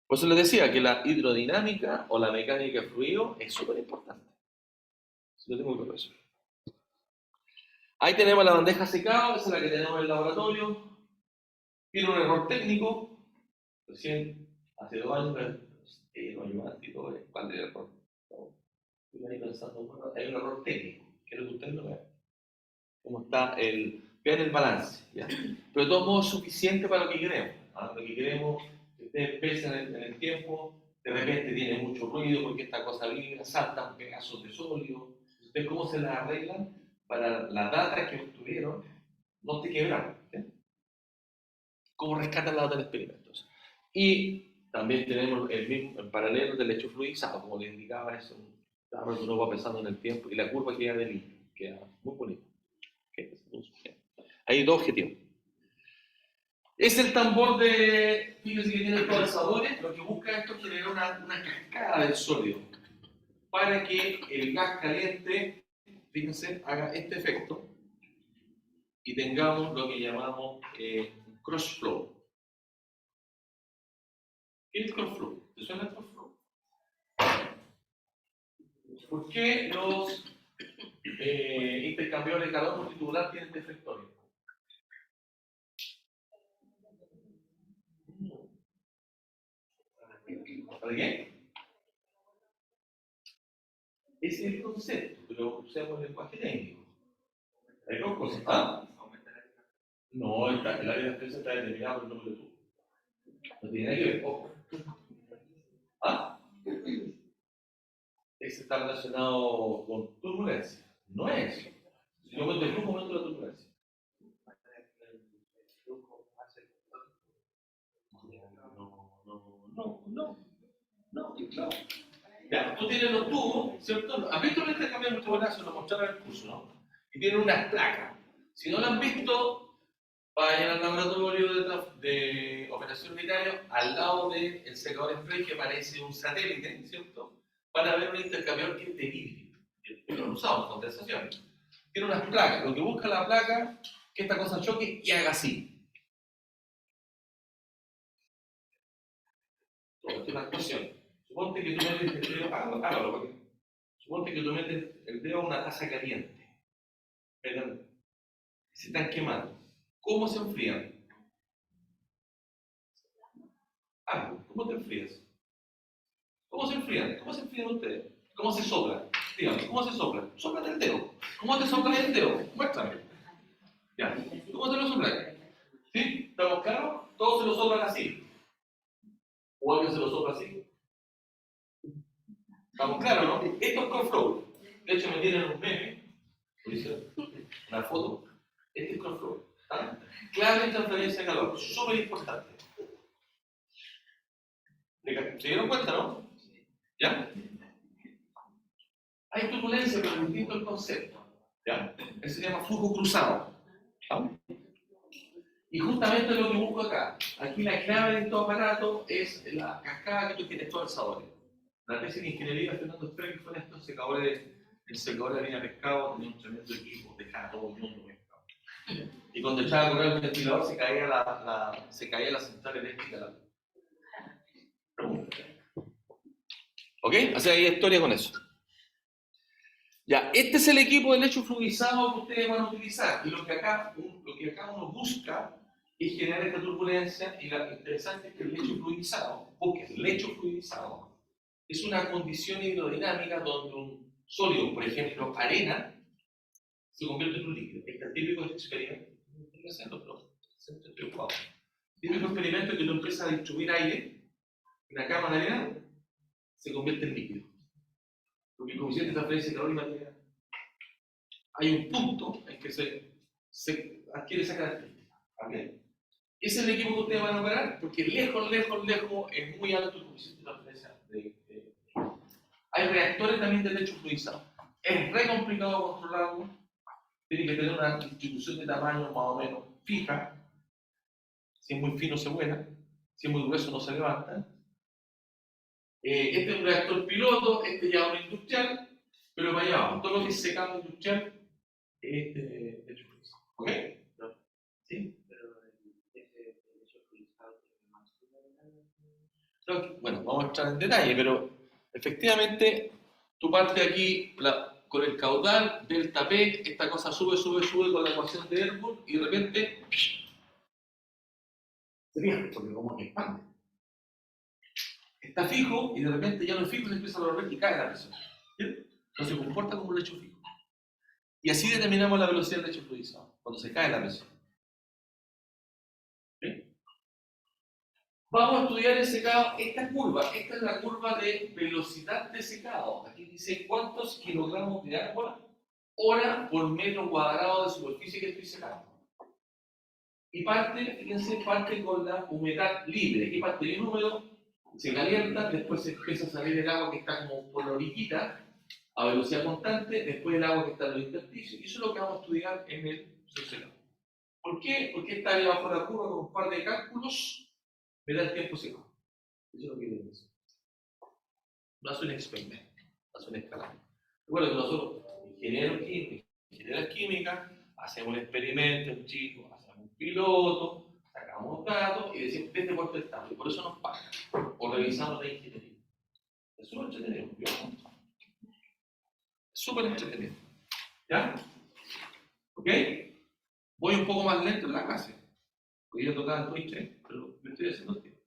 Por eso les decía que la hidrodinámica o la mecánica de fluido es súper importante. Si lo tengo que resolver. Ahí tenemos la bandeja secada, esa es la que tenemos en el laboratorio. Tiene un error técnico. Recién, hace 2 años, no hay más y todo, ¿cuál es el error? Estoy ahí pensando, bueno, hay un error técnico. Quiero que ustedes lo vean. Cómo está vean el balance. ¿Ya? Pero de todos modos es suficiente para lo que queremos. Lo que queremos, que ustedes pesen en el tiempo, de repente tiene mucho ruido porque esta cosa vibra, saltan pedazos de sólido. Ustedes cómo se las arreglan para la data que obtuvieron no te quebran. ¿Sí? ¿Cómo rescatan la data del experimento? Y también tenemos el mismo en paralelo del hecho fluidizado, como les indicaba, es un carro que uno va pesando en el tiempo y la curva queda de limpio, queda muy bonito. Hay dos objetivos. Es el tambor de, fíjense que tiene condensadores, lo que busca esto es generar una cascada de sólido para que el gas caliente, fíjense, haga este efecto y tengamos lo que llamamos cross flow. ¿Qué es cross flow? ¿Te suena el cross flow? ¿Por qué los intercambiadores de calor multitubular tienen este efecto? ¿Para qué? Ese es el concepto, pero usamos el lenguaje técnico. Hay dos cosas. ¿Ah? No, el área de defensa está determinado por el número de tú. No tiene nada que ver, ojo. ¿Ah? Ese está relacionado con turbulencia. No es. Si yo meto el flujo, meto la turbulencia. No. Ya, tú tienes los tubos, ¿cierto? ¿Has visto el intercambio de multibolazo? Lo mostraron en el curso, ¿no? Y tienen unas placas. Si no lo han visto, vayan al laboratorio de operación unitaria, al lado del secador spray que parece un satélite, ¿cierto? Para ver un intercambiador que es de vidrio, que lo usamos, condensación. Tiene unas placas. Lo que busca la placa es que esta cosa choque y haga así. Todo esto es una actuación. Suponte que tú metes el dedo, hágalo, porque suponte que tú metes el dedo a una taza caliente. ¿Verdad? Se están quemando. ¿Cómo se enfrían? ¿Cómo te enfrías? ¿Cómo se enfrían? ¿Cómo se enfrían ustedes? ¿Cómo se sopla? Dígame, ¿cómo se sopla? Sóplate el dedo. ¿Cómo te soplas el dedo? Muéstrame. Ya. ¿Cómo te lo soplas? ¿Sí? ¿Estamos claros? Todos se lo soplan así. ¿O alguien se lo sopla así? ¿Estamos claros, no? Esto es cross flow. De hecho, me tienen un meme, una foto. Este es cross flow. ¿Ah? Clave en transferencia de calor. Súper importante. ¿Se dieron cuenta, no? ¿Ya? Hay turbulencia, pero es distinto el concepto. ¿Ya? Eso se llama flujo cruzado. ¿Ah? Y justamente lo que busco acá. Aquí la clave de todo aparato es la cascada que tú tienes todos los sabores. La tesis de ingeniería de Fernando Sprague fue en estos secadores, el secador de línea pescado tenía un tremendo equipo, dejaba todo el mundo pescado. Y cuando echaba a correr el ventilador se caía la central eléctrica. ¿Ok? Así hay historia con eso. Ya, este es el equipo de lecho fluidizado que ustedes van a utilizar. Y lo que acá uno busca es generar esta turbulencia. Y lo interesante es que el lecho fluidizado, busque el lecho fluidizado, es una condición hidrodinámica donde un sólido, por ejemplo, arena, se convierte en un líquido. Este típico experimento, no estoy haciendo, pero siempre estoy ocupado. Típico experimento es que tú empiezas a distribuir aire en una cama de arena, se convierte en líquido. Porque el coeficiente de transferencia calórica tiene. Hay un punto en que se adquiere esa característica. ¿Okay? Ese es el equipo que ustedes van a operar, porque lejos es muy alto el coeficiente de transferencia. Hay reactores también de lecho fluidizado. Es re complicado controlarlo. Tiene que tener una distribución de tamaño más o menos fija. Si es muy fino se vuela, si es muy grueso no se levanta. Este es un reactor piloto, este ya es un industrial, pero para allá vamos. Todo lo que es secado industrial es de lecho fluidizado. ¿Ok? ¿Sí? Pero ese hecho utilizado tiene más. Bueno, vamos a entrar en detalle, pero efectivamente tú partes aquí con el caudal, delta P, esta cosa sube con la ecuación de Airborne y de repente se pierde, porque como que expande. Está fijo y de repente ya no es fijo, se empieza a volver y cae la presión. ¿Sí? No se comporta como un lecho fijo. Y así determinamos la velocidad del lecho fluidizado, cuando se cae la presión. ¿Sí? Vamos a estudiar el secado, esta es la curva de velocidad de secado. Aquí dice cuántos kilogramos de agua hora por metro cuadrado de superficie que estoy secando. Y fíjense, parte con la humedad libre. Aquí parte bien húmedo, se calienta, después se empieza a salir el agua que está como por la orillita, a velocidad constante, después el agua que está en los intersticios. Y eso es lo que vamos a estudiar en el secado. ¿Por qué? Porque está ahí bajo la curva con un par de cálculos, me da el tiempo secado. Eso es lo que quiero decir. No hace un experimento, hace un escalado. Recuerda que nosotros, ingenieros químicas, hacemos un experimento, un chico, hacemos un piloto, sacamos datos y decimos, este cuánto estamos. Y por eso nos pagan. O revisamos la ingeniería. Es súper entretenido. Es súper entretenido. ¿Ya? ¿Ok? Voy un poco más lento en la clase. Voy a tocar en Twitch, pero me estoy haciendo tiempo.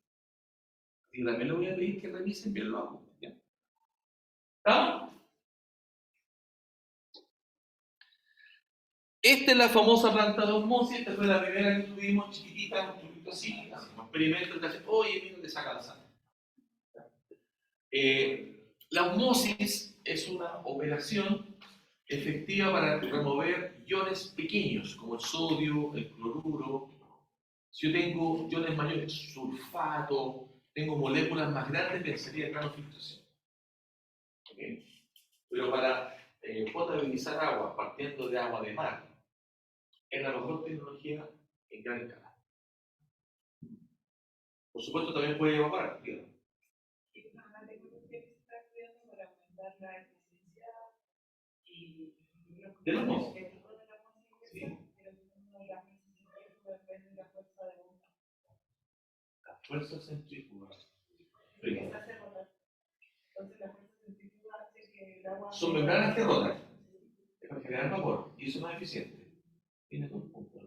Y también le voy a pedir que revisen bien lo hago. ¿Ya? ¿Estamos? Esta es la famosa planta de osmosis, esta fue la primera que tuvimos chiquitita, un poquito así, hacemos experimentos que hacen, oye, mira, te saca la sangre. La osmosis es una operación efectiva para remover iones pequeños, como el sodio, el cloruro. Si yo tengo iones mayores, sulfato, tengo moléculas más grandes, pensaría en nanofiltración. ¿Okay? Pero para potabilizar agua partiendo de agua de mar, es la mejor tecnología en gran escala. Por supuesto, también puede evaporar. Dígame. De los modos. Sí. La fuerza centrífuga. Son membranas que rotan. Es para generar vapor. Y eso es más eficiente. Tiene dos puntos.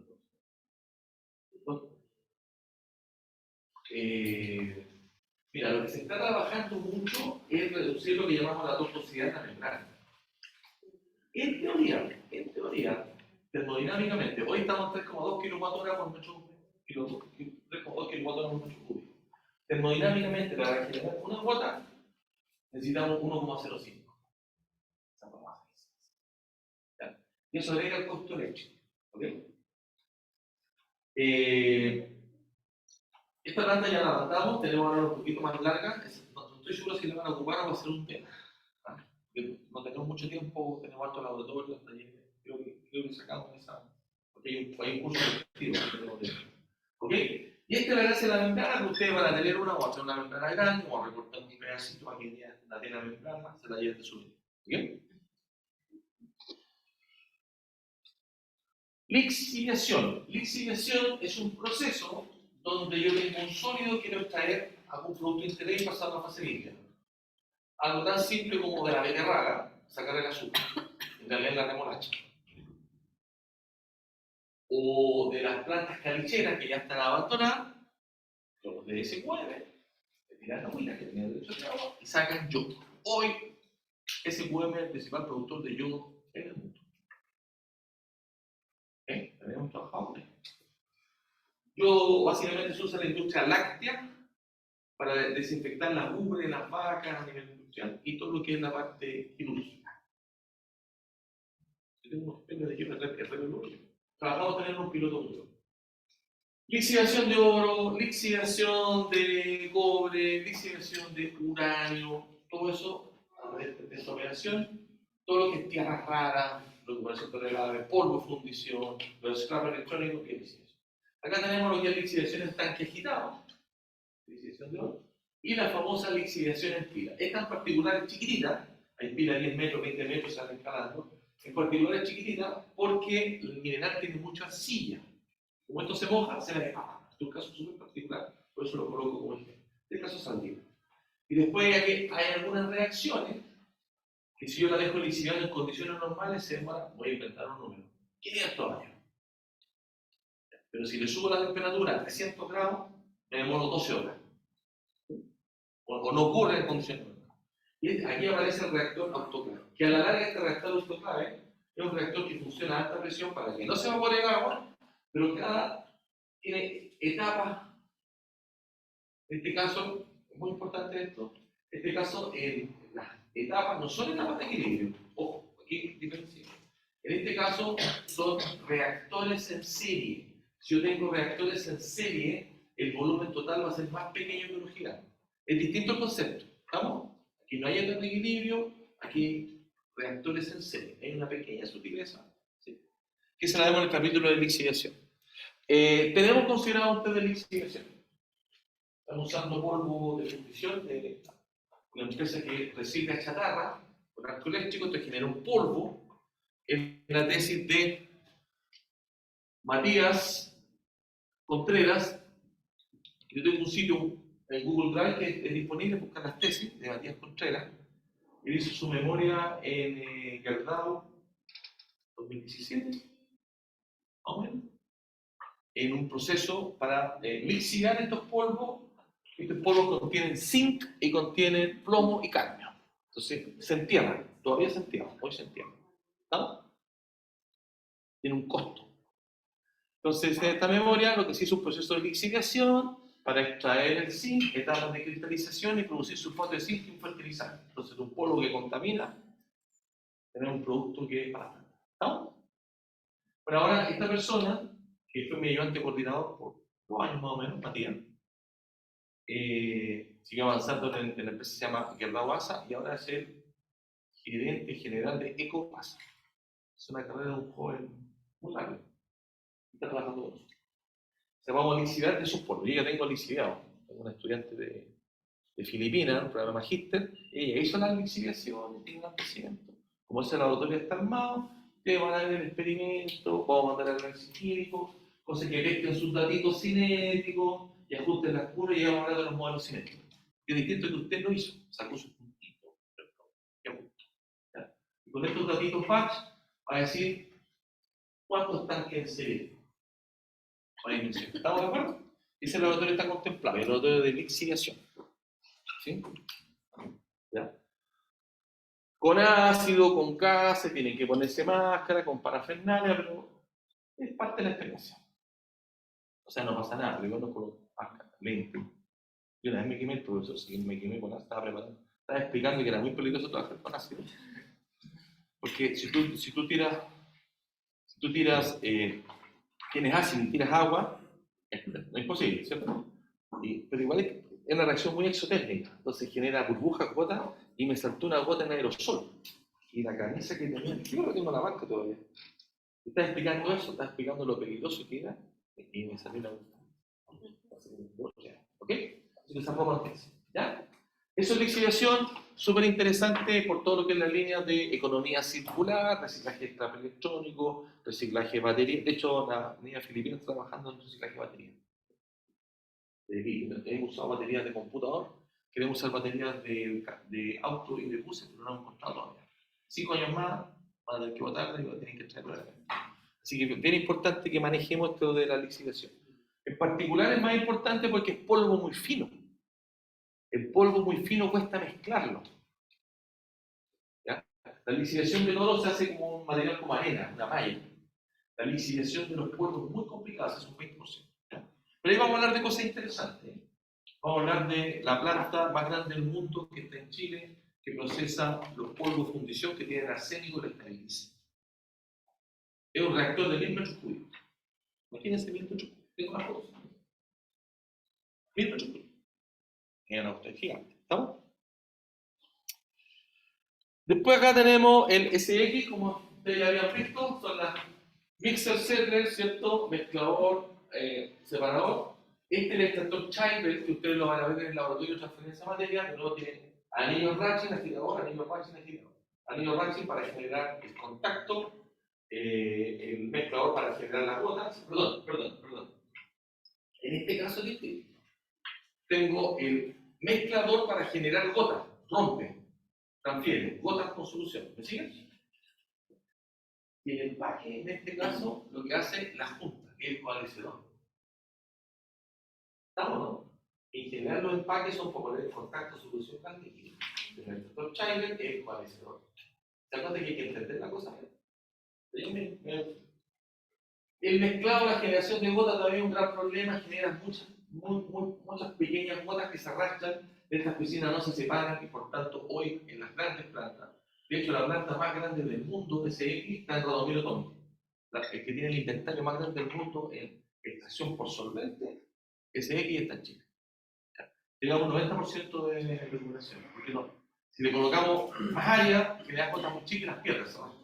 Mira, lo que se está trabajando mucho es reducir lo que llamamos la toxicidad de la membrana. En teoría, termodinámicamente, hoy estamos 3,2 kWh por metro cúbico. 3,2 kWh por metro cúbico. Termodinámicamente, para regenerar una gota, necesitamos 1,05. Y eso agrega el costo eléctrico. ¿Okay? Esta planta ya la mandamos, tenemos ahora un poquito más larga. No estoy seguro si la van a ocupar o va a ser un tema. No tenemos mucho tiempo, tenemos alto laboratorio, talleres. Creo que sacamos esa. Porque hay un curso colectivo que tenemos dentro. ¿Ok? Y esta es la gracia de la membrana, que ustedes van a tener una o hacer una membrana grande, o a recortar un pedacito para que la tenga la membrana, se la lleven de su vida. ¿Ok? Lixiviación. Lixiviación es un proceso donde yo tengo un sólido, quiero extraer algún producto interés y pasarlo a fase líquida. Algo tan simple como de la beterraga, sacar el azúcar, en realidad la remolacha. O de las plantas calicheras que ya están abandonadas, los de SQL, tiran agüita que tenía derecho de agua y sacan yodo. Hoy, SQM es el principal productor de yodo en el mundo. Habíamos trabajado con él. Yodo básicamente se usa en la industria láctea para desinfectar las ubres, las vacas a nivel industrial y todo lo que es la parte quirúrgica. Yo tengo unos pelos de yodo, el reloj. Trabajamos también en un piloto de oro. Lixiviación de oro, lixiviación de cobre, lixiviación de uranio, todo eso de esta operación, todo lo que es tierras raras, recuperación tolerable, polvo, fundición, los scrap electrónicos y lixiviación. Acá tenemos lo que es lixiviación en tanque agitado, lixiviación de oro, y la famosa lixiviación en pila. Esta en particular es chiquitita, hay pilas de 10 metros, 20 metros, se van escalando. En particular es chiquitita porque el mineral tiene mucha arcilla. Como esto se moja, se ve, es un caso súper particular, por eso lo coloco como ejemplo. Este caso saldría. Y después hay algunas reacciones que si yo la dejo lixiviando en condiciones normales se demora, voy a inventar un número, 500 años. Pero si le subo la temperatura a 300 grados, me demoro 12 horas. O no ocurre en condiciones normales. Y aquí aparece el reactor autoclave, que a la larga este reactor autoclave es un reactor que funciona a alta presión para que no se evapore el agua, pero tiene etapas. En este caso, es muy importante esto, en este caso las etapas no son etapas de equilibrio, ojo, aquí diferencia. En este caso son reactores en serie. Si yo tengo reactores en serie, el volumen total va a ser más pequeño que uno gigante. Es distinto el concepto, ¿estamos? Aquí no hay etapas de equilibrio, aquí hay reactores en serie. Hay una pequeña sutileza, ¿sí? Que se la vemos en el capítulo de lixiviación. Tenemos considerado un test de lixiviación. Estamos usando polvo de fundición de una empresa que recicla chatarra con arco eléctrico, te genera un polvo. En la tesis de Matías Contreras, yo tengo un sitio en Google Drive que es disponible, buscar las tesis de Matías Contreras. Él hizo su memoria en Gerdau 2017, más o menos, en un proceso para lixiviar estos polvos. Estos polvos contienen zinc y contienen plomo y cadmio. Entonces, se entierran, todavía se entierran, hoy se entierran. ¿No? Tiene un costo. Entonces, en esta memoria lo que se hizo es un proceso de lixiviación para extraer el zinc, etapas de cristalización y producir sulfato de zinc y un fertilizante. Entonces, un polvo que contamina, tener un producto que es para. ¿No? Pero ahora, esta persona, que fue mi ayudante coordinador por 2 años más o menos, Matías, sigue avanzando en la empresa que se llama Gerdau ASA y ahora es el gerente general de EcoASA. Es una carrera de un joven muy rápido. Está trabajando con nosotros. Se va a lixiviar de sus polvos. Yo ya tengo lixiviado. Tengo una estudiante de Filipinas, un programa magíster. Ella hizo la lixiviación, tiene un antecedente. Como ese laboratorio está armado, te van a ver el experimento, vamos a mandar al análisis químico, cosas que mezclen sus datitos cinéticos y ajusten las curvas y vamos a hablar de los modelos cinéticos. Es distinto que usted lo hizo, sacó sus puntitos y ajustó. Y con estos datitos batch va a decir cuántos tanques en serie. ¿Estamos de acuerdo? Ese laboratorio está contemplado, el laboratorio de lixiviación. ¿Sí? ¿Ya? Con ácido, con gases, tienen que ponerse máscara, con parafernalia, pero es parte de la experiencia. O sea, no pasa nada, pero yo con máscara, lente. Yo una vez me quemé, el profesor, sí, me quemé con ácido, estaba preparando. Estaba explicando que era muy peligroso trabajar con ácido. Porque si tú tiras, tienes ácido y tiras agua, no es posible, ¿cierto? Pero igual es una reacción muy exotérmica, entonces genera burbujas, gotas, y me saltó una gota en aerosol. Y la camisa que tenía, yo no tengo la marca todavía. Estás explicando eso, estás explicando lo peligroso que era, y me salió una gota. ¿Ok? Así que esa fue la tesis, ¿ya? Eso es lixiviación, súper interesante por todo lo que es la línea de economía circular, reciclaje de scrap electrónico, reciclaje de baterías. De hecho, la niña filipina está trabajando en reciclaje de baterías. Hemos usado baterías de computador, queremos usar baterías de auto y de buses, pero no hemos encontrado todavía. 5 años más van a tener que votarla y van a tener que traerlo. Así que es bien importante que manejemos esto de la lixiviación. En particular es más importante porque es polvo muy fino. El polvo muy fino cuesta mezclarlo. ¿Ya? La lixiviación del oro se hace como un material como arena, una malla. La lixiviación de los polvos es muy complicada, es un 20%. ¿Ya? Pero ahí vamos a hablar de cosas interesantes. Vamos a hablar de la planta más grande del mundo que está en Chile, que procesa los polvos de fundición que tienen arsénico y la esteriliza. Es un reactor de 1000 metros cúbicos. Imagínense 1000 metros cúbicos. Tengo una foto. 1000 metros cúbicos. Es gigante. ¿Estamos? Después acá tenemos el SX, como ustedes ya habían visto, son las mixer settler, ¿cierto? Mezclador, separador. Este es el extractor Chiver, que ustedes lo van a ver en el laboratorio de transferencia de materia, que luego tiene anillo Ratchet, agitador, anillo Ratchet, agitador. Anillo Ratchet para generar el contacto, el mezclador para generar las gotas. Perdón. En este caso tengo el mezclador para generar gotas, rompe, transfiere, gotas con solución. ¿Me siguen? Y el empaque, en este caso, lo que hace la junta, que es el coalescedor. ¿Estamos, no? En general los empaques son para poner en contacto solución con líquido. El extractor Chiver es el coalescedor. ¿Se acuerdan que hay que entender la cosa? El mezclado, la generación de gotas todavía es un gran problema, genera muchas pequeñas gotas que se arrastran, estas piscinas no se separan y por tanto hoy en las grandes plantas, de hecho la planta más grande del mundo, SX, está en Radomiro Tomic, el que tiene el inventario más grande del mundo en extracción por solvente, SX está en Chile. Llegamos un 90% de recuperación, porque no, si le colocamos más área, generan gotas muy chicas, las pierdes, ¿no?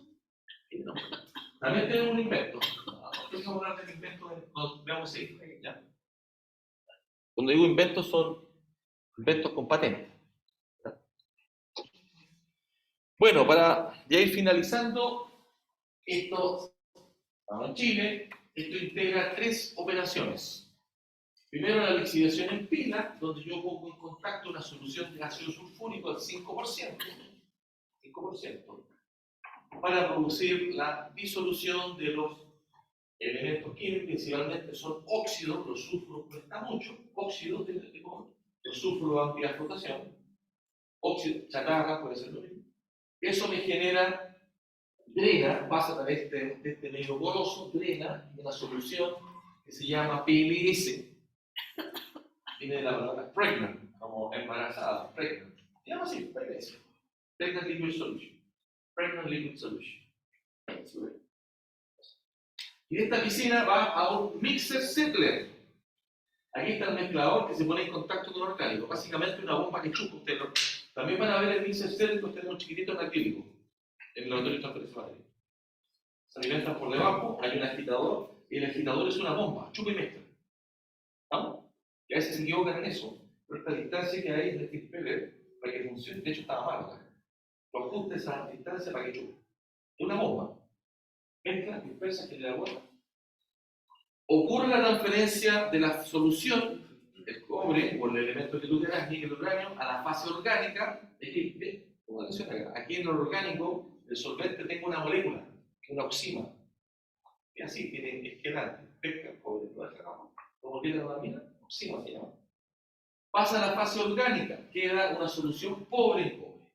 No. También tenemos un invento. Vamos a hablar del invento de veamos si, ¿ya? Cuando digo inventos son inventos con patente. Bueno, para ya ir finalizando, esto, en Chile, esto integra 3 operaciones. Primero la lixiviación en pila, donde yo pongo en contacto una solución de ácido sulfúrico al 5%, para producir la disolución de los elementos químicos, principalmente son óxidos, los sulfuros cuesta mucho, óxidos de cobre, los sulfuros van vía flotación, óxido, chatarra, puede ser lo mismo. Eso me genera, drena, pasa a través de este medio poroso, drena una solución que se llama PLS, viene de la palabra pregnant, como embarazada, pregnant, se llama así, PLS, Pregnant Liquid Solution, Pregnant Liquid Solution. Y de esta piscina va a un mixer settler. Aquí está el mezclador que se pone en contacto con el orgánico, básicamente una bomba que chupa usted. También van a ver el mixer settler que tenemos chiquitito en acrílico, en el laboratorio de transferencia de materia. Se alimentan por debajo, hay un agitador, y el agitador es una bomba, chupa y mezcla. ¿Vamos? Y a veces se equivocan en eso, pero esta distancia que hay en este impeller, para que funcione, de hecho estaba mal acá. Lo ajusta esa distancia para que chupe. Es una bomba. Mezcla, dispersa, genera gota. Ocurre la transferencia de la solución, el cobre o el elemento que tú quieras, níquel uranio, a la fase orgánica. Aquí en lo orgánico, el solvente tiene una molécula, una oxima. Y así, tiene esquelante, pesca, cobre, toda esa cama. Como tiene una mina, oxima se llama. Pasa a la fase orgánica, queda una solución pobre en cobre.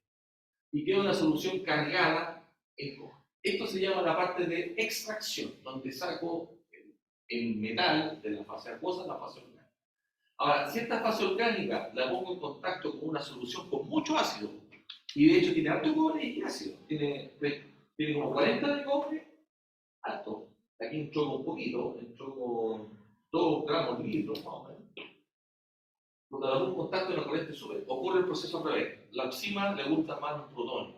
Y queda una solución cargada en cobre. Esto se llama la parte de extracción, donde saco el metal de la fase acuosa a la fase orgánica. Ahora, si esta fase orgánica la pongo en contacto con una solución con mucho ácido, y de hecho tiene alto cobre y ácido, tiene como 40 de cobre, alto. Aquí entró con un poquito, entró con 2 gramos de litro, más o menos. Cuando la pongo en contacto y la corriente sube, ocurre el proceso al revés. La oxima le gusta más los protones,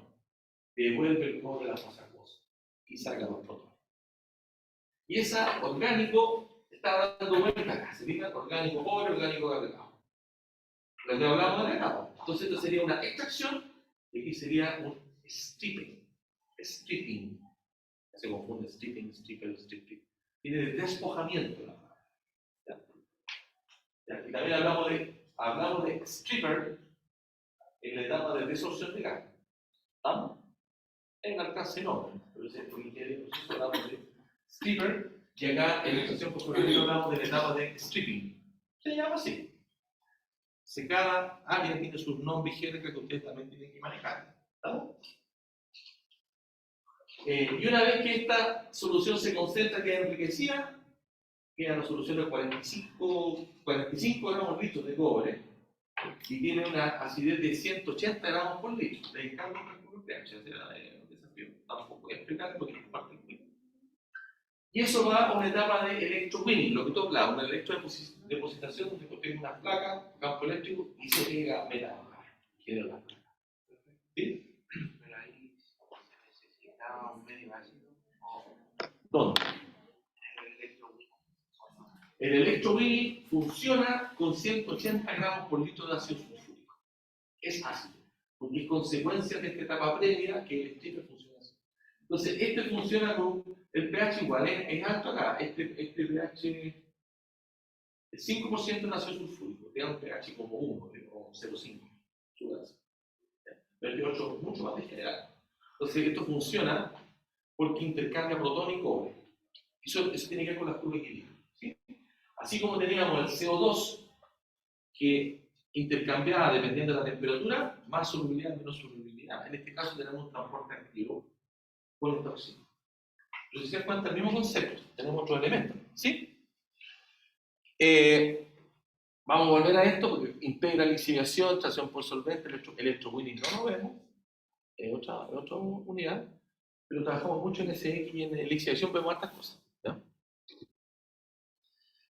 devuelve el cobre a la fase acuosa y saca los protones. Y esa orgánico está dando vuelta acá, se fijan, orgánico pobre, orgánico cargado. Lo que hablamos de la etapa. Entonces esto sería una extracción y aquí sería un stripping. Stripping. Se confunde stripping, stripper, stripping. Tiene de despojamiento la palabra. Y también hablamos de stripper en la etapa de desorción de gas. ¿Estamos? En alcance no, pero si es por ingeniería, hablamos de stripper, y acá en la extracción posterior hablamos de la etapa de stripping. Se llama así. Cada área tiene sus nombres jergas que ustedes también tienen que manejar. ¿Estamos? Y una vez que esta solución se concentra, queda enriquecida, queda la solución de 45 gramos litros de cobre y tiene una acidez de 180 gramos por litro. Le encargo el pH, o sea, un desafío. Tampoco voy a explicar porque es parte del cuento. Y eso va a una etapa de electrowinning, lo que tú hablabas, una electrodepositación donde tú tienes una placa, campo eléctrico y se pega metal. Queda la placa. ¿Sí? Pero ahí se necesita un medio ácido o ¿Dónde? el electrowinning. El electrowinning funciona con 180 gramos por litro de ácido sulfúrico. Es ácido, porque es consecuencia de esta etapa previa que el stripper funciona así. Entonces, este funciona con el pH igual, es alto acá. Este pH es 5% de ácido sulfúrico, te da un pH como 1, como 0,5. Pero el 8 mucho más degenerado. Entonces, esto funciona porque intercambia protón y cobre. Eso tiene que ver con las curvas de equilibrio. ¿Sí? Así como teníamos el CO2 que intercambiaba dependiendo de la temperatura, más solubilidad, menos solubilidad. En este caso tenemos un transporte activo con esta oxígeno. Entonces, se dan cuenta del mismo concepto, tenemos otros elementos. ¿Sí? Vamos a volver a esto porque integra lixiviación, tracción por solvente, electrowinning no lo vemos, es otra unidad, pero trabajamos mucho en SX y en lixiviación vemos estas cosas. ¿Ya?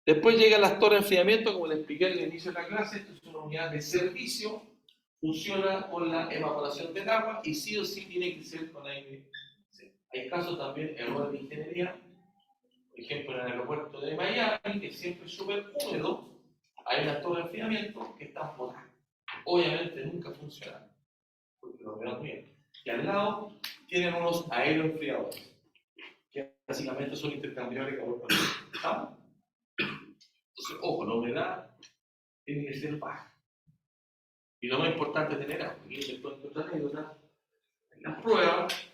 Después llegan las torres de enfriamiento, como les expliqué al inicio de la clase. Esto es una unidad de servicio, funciona con la evaporación del agua y sí o sí tiene que ser con aire. Hay casos también, errores de ingeniería, por ejemplo en el aeropuerto de Miami, que siempre es súper húmedo, hay unas torres de enfriamiento que están botadas. Obviamente nunca funcionan, porque lo vean bien. Y al lado tienen unos aeroenfriadores, que básicamente son intercambiables de calor por calor. ¿Estamos? Entonces, ojo, la humedad tiene que ser baja. Y lo más importante es tener agua. Y esto es otra anécdota. En las pruebas,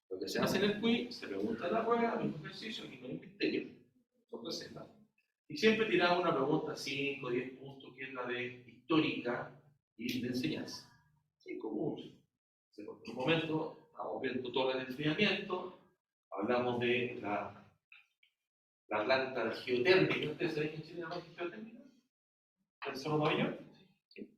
lo que se hace en el quiz, se pregunta en la prueba, el mismo ejercicio, aquí no hay misterio, son recetas. Y siempre tiramos una pregunta 5, 10 puntos, que es la de histórica y de enseñanza. 5 puntos. En un momento, estamos viendo torres de enfriamiento, hablamos de la planta geotérmica. ¿Ustedes saben que en Chile no hay geotérmica? ¿El Cerro Pabellón? Sí.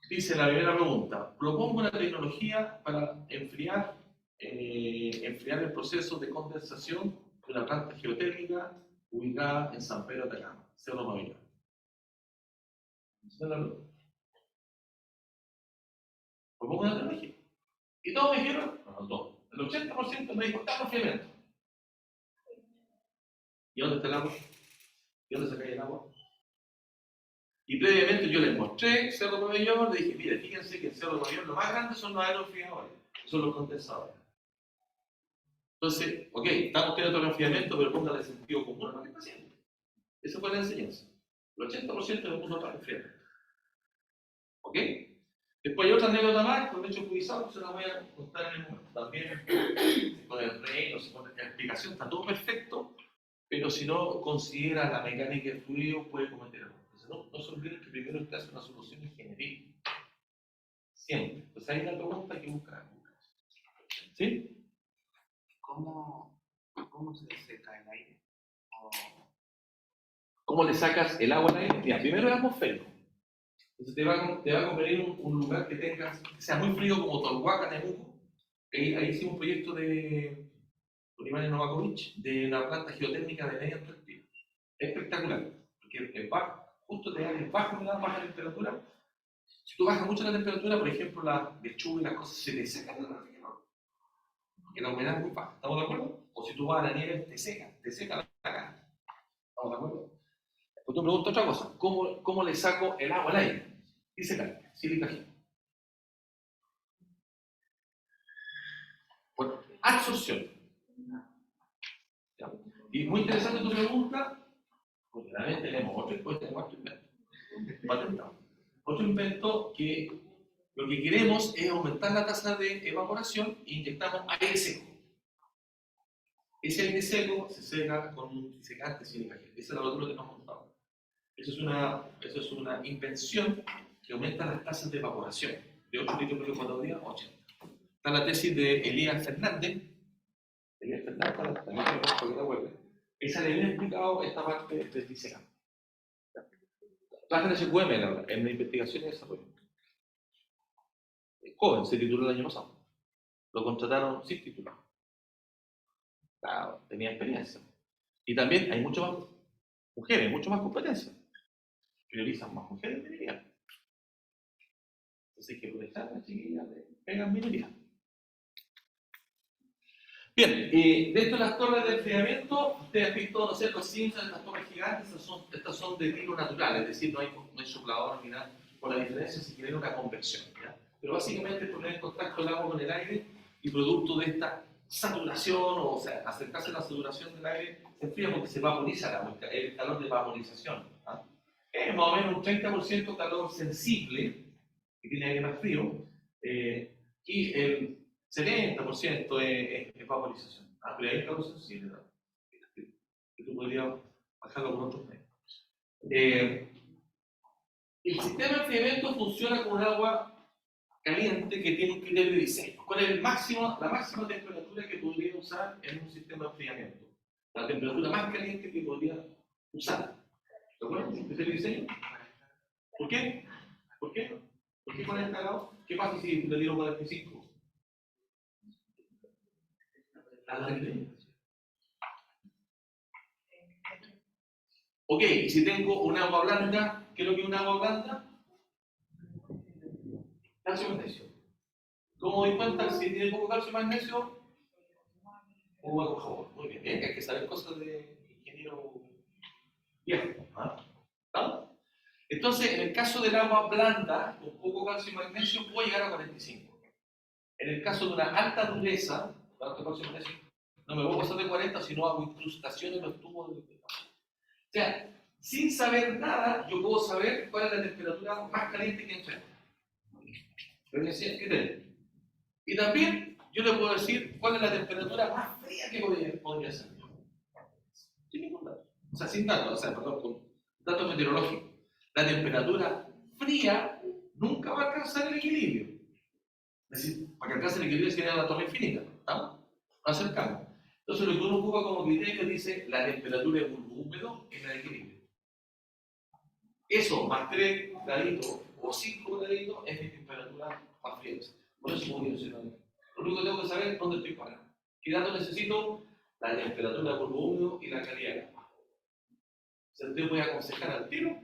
Dice la primera pregunta: propongo una tecnología para enfriar el proceso de condensación de una planta geotérmica ubicada en San Pedro de Atacama, Cerro Pabellón. Esa es la pregunta. Propongo una tecnología. Y todos me dijeron, no todos, el 80% me dijo, está enfriamiento. ¿Y dónde está el agua? ¿Y dónde sacáis el agua? Y previamente yo les mostré Cerro Pabellón, le dije, mire, fíjense que en Cerro Pabellón lo más grande son los aeroenfriadores, son los condensadores. Entonces, ok, estamos teniendo otro enfriamiento, pero póngale sentido común a lo que está haciendo. Esa fue la enseñanza. El 80% lo puso para enfriamiento. ¿Ok? Después hay otra anécdota más, con hecho judicial, se la voy a contar en el momento. También con el reino, con la explicación, está todo perfecto, pero si no considera la mecánica del fluido, puede cometer errores. Entonces, no se olviden que primero usted hace una solución ingeniería. Siempre. Entonces hay una pregunta que busca. ¿Sí? ¿Cómo se seca el aire? ¿Cómo le sacas el agua al aire? Mira, primero es atmosférico. Entonces te va a convenir un lugar que sea muy frío como Tolhuaca, Temuco. Ahí hicimos un proyecto de Iván Novakovic de la planta geotérmica de media Antártida. Espectacular, porque es bajo, justo te da el bajo humedad, baja temperatura. Si tú bajas mucho la temperatura, por ejemplo, la lechuga y las cosas se te secan de la refrigeración, porque la humedad es muy baja. ¿Estamos de acuerdo? O si tú vas a la nieve, te seca la cara. ¿Estamos de acuerdo? Después tú preguntas otra cosa: ¿cómo le saco el agua al aire? Dice caliente, sílica gel. Bueno, absorción. ¿Ya? Y muy interesante tu pregunta, porque realmente tenemos otro invento. Patentado. Otro invento que lo que queremos es aumentar la tasa de evaporación e inyectamos aire seco. Ese aire seco se seca con un secante sílica gel. Ese es el laboratorio que nos montamos. Eso es una invención que aumenta las tasas de evaporación. De 8 litros por cuadrado día, 80. Está la tesis de Elías Fernández. Elías Fernández, también para que la vuelve. Esa le había explicado esta parte del diseño. Trabaja en SQM en la investigación y desarrollo. Joven, se tituló el año pasado. Lo contrataron sin título. Claro, tenía experiencia. Y también hay mucho más mujeres, mucho más competencia. Priorizan más mujeres en minería. Entonces hay que aprovechar las chiquillas de pegan minería. Bien, dentro de las torres de enfriamiento, ustedes han visto, no sé, los Simpsons, estas torres gigantes, estas son de tipo natural, es decir, no hay soplador ni nada, con la diferencia si quieren una convección. ¿Ya? Pero básicamente es poner en contacto el agua con el aire y producto de esta saturación, o sea, acercarse a la saturación del aire, se enfría porque se vaporiza el agua, el calor de vaporización. ¿Ah? Es más o menos un 30% calor sensible, que tiene aire más frío, y el 70% es vaporización. Ah, pero hay calor sensible, ¿no? Que tú podrías bajarlo con otros medios. El sistema de enfriamiento funciona con un agua caliente que tiene un criterio de diseño. ¿Cuál es la máxima temperatura que podría usar en un sistema de enfriamiento? La temperatura más caliente que podría usar. ¿De acuerdo? ¿Un criterio de diseño? ¿Por qué? ¿Por qué? ¿Por qué 40 grados? ¿Qué pasa si le tiro 45? Ok, y si tengo un agua blanda, ¿qué es lo que es un agua blanda? Calcio y magnesio. ¿Cómo doy cuenta si tiene poco calcio y magnesio? Un agua con jabón. Muy bien, hay que saber cosas de ingeniero viejo. ¿Ah? Entonces, en el caso del agua blanda, con poco calcio y magnesio, puedo llegar a 45. En el caso de una alta dureza, alto calcio y magnesio, no me voy a pasar de 40 si no hago incrustaciones en los tubos de. O sea, sin saber nada, yo puedo saber cuál es la temperatura más caliente que entra. Y también yo le puedo decir cuál es la temperatura más fría que podría ser. Sin ningún dato. O sea, sin datos, o sea, perdón, con datos meteorológicos. La temperatura fría nunca va a alcanzar el equilibrio. Es decir, para que alcance el equilibrio sería la torre infinita. ¿Estamos? Nos acercamos. Entonces, lo que uno ocupa como criterio dice la temperatura de bulbo húmedo en el equilibrio. Eso, más 3 graditos o 5 graditos, es mi temperatura más fría. Por eso puedo mencionar. Lo único que tengo que saber es dónde estoy parado. ¿Qué datos necesito? La temperatura de bulbo húmedo y la calidad de agua. ¿Se te voy a aconsejar al tiro?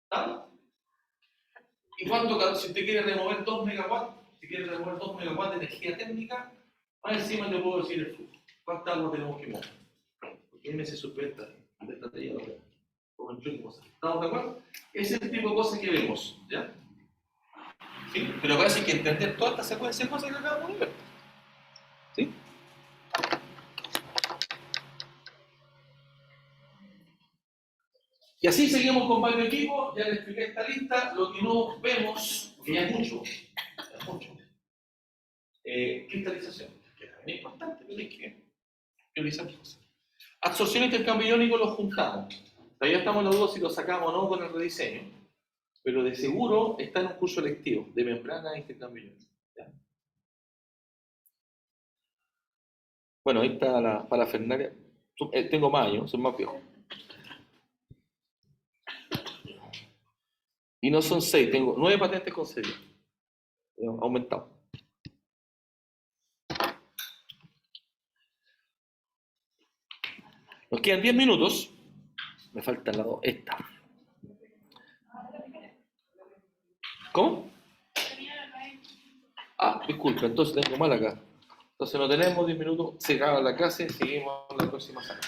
¿Está? ¿Y cuánto, si usted quiere remover 2 megawatts, si quiere remover 2 megawatts de energía térmica, más encima le puedo decir el flujo. ¿Cuánta agua tenemos que mover? Porque me se suspenda de esta talla como en fin cosas. ¿Estamos de acuerdo? Ese es el tipo de cosas que vemos, ¿ya? ¿Sí? Pero parece que entender toda esta secuencia de cosas que acabamos de ver. ¿Sí? Y así seguimos con varios equipos, ya les expliqué esta lista, lo que no vemos, que ya es mucho, cristalización, que es muy importante, pero hay que priorizar cosas. Absorción e intercambio iónico los juntamos. Todavía estamos en la duda si lo sacamos o no con el rediseño, pero de seguro está en un curso lectivo de membrana e intercambio iónico. ¿Ya? Bueno, ahí está la parafernalia. Tengo más años, soy más viejo. Y no son 6, tengo 9 patentes concedidas. Aumentado. Nos quedan 10 minutos. Me falta esta. ¿Cómo? Ah, disculpe, entonces tengo mal acá. Entonces no tenemos 10 minutos, se acaba la clase, seguimos la próxima semana.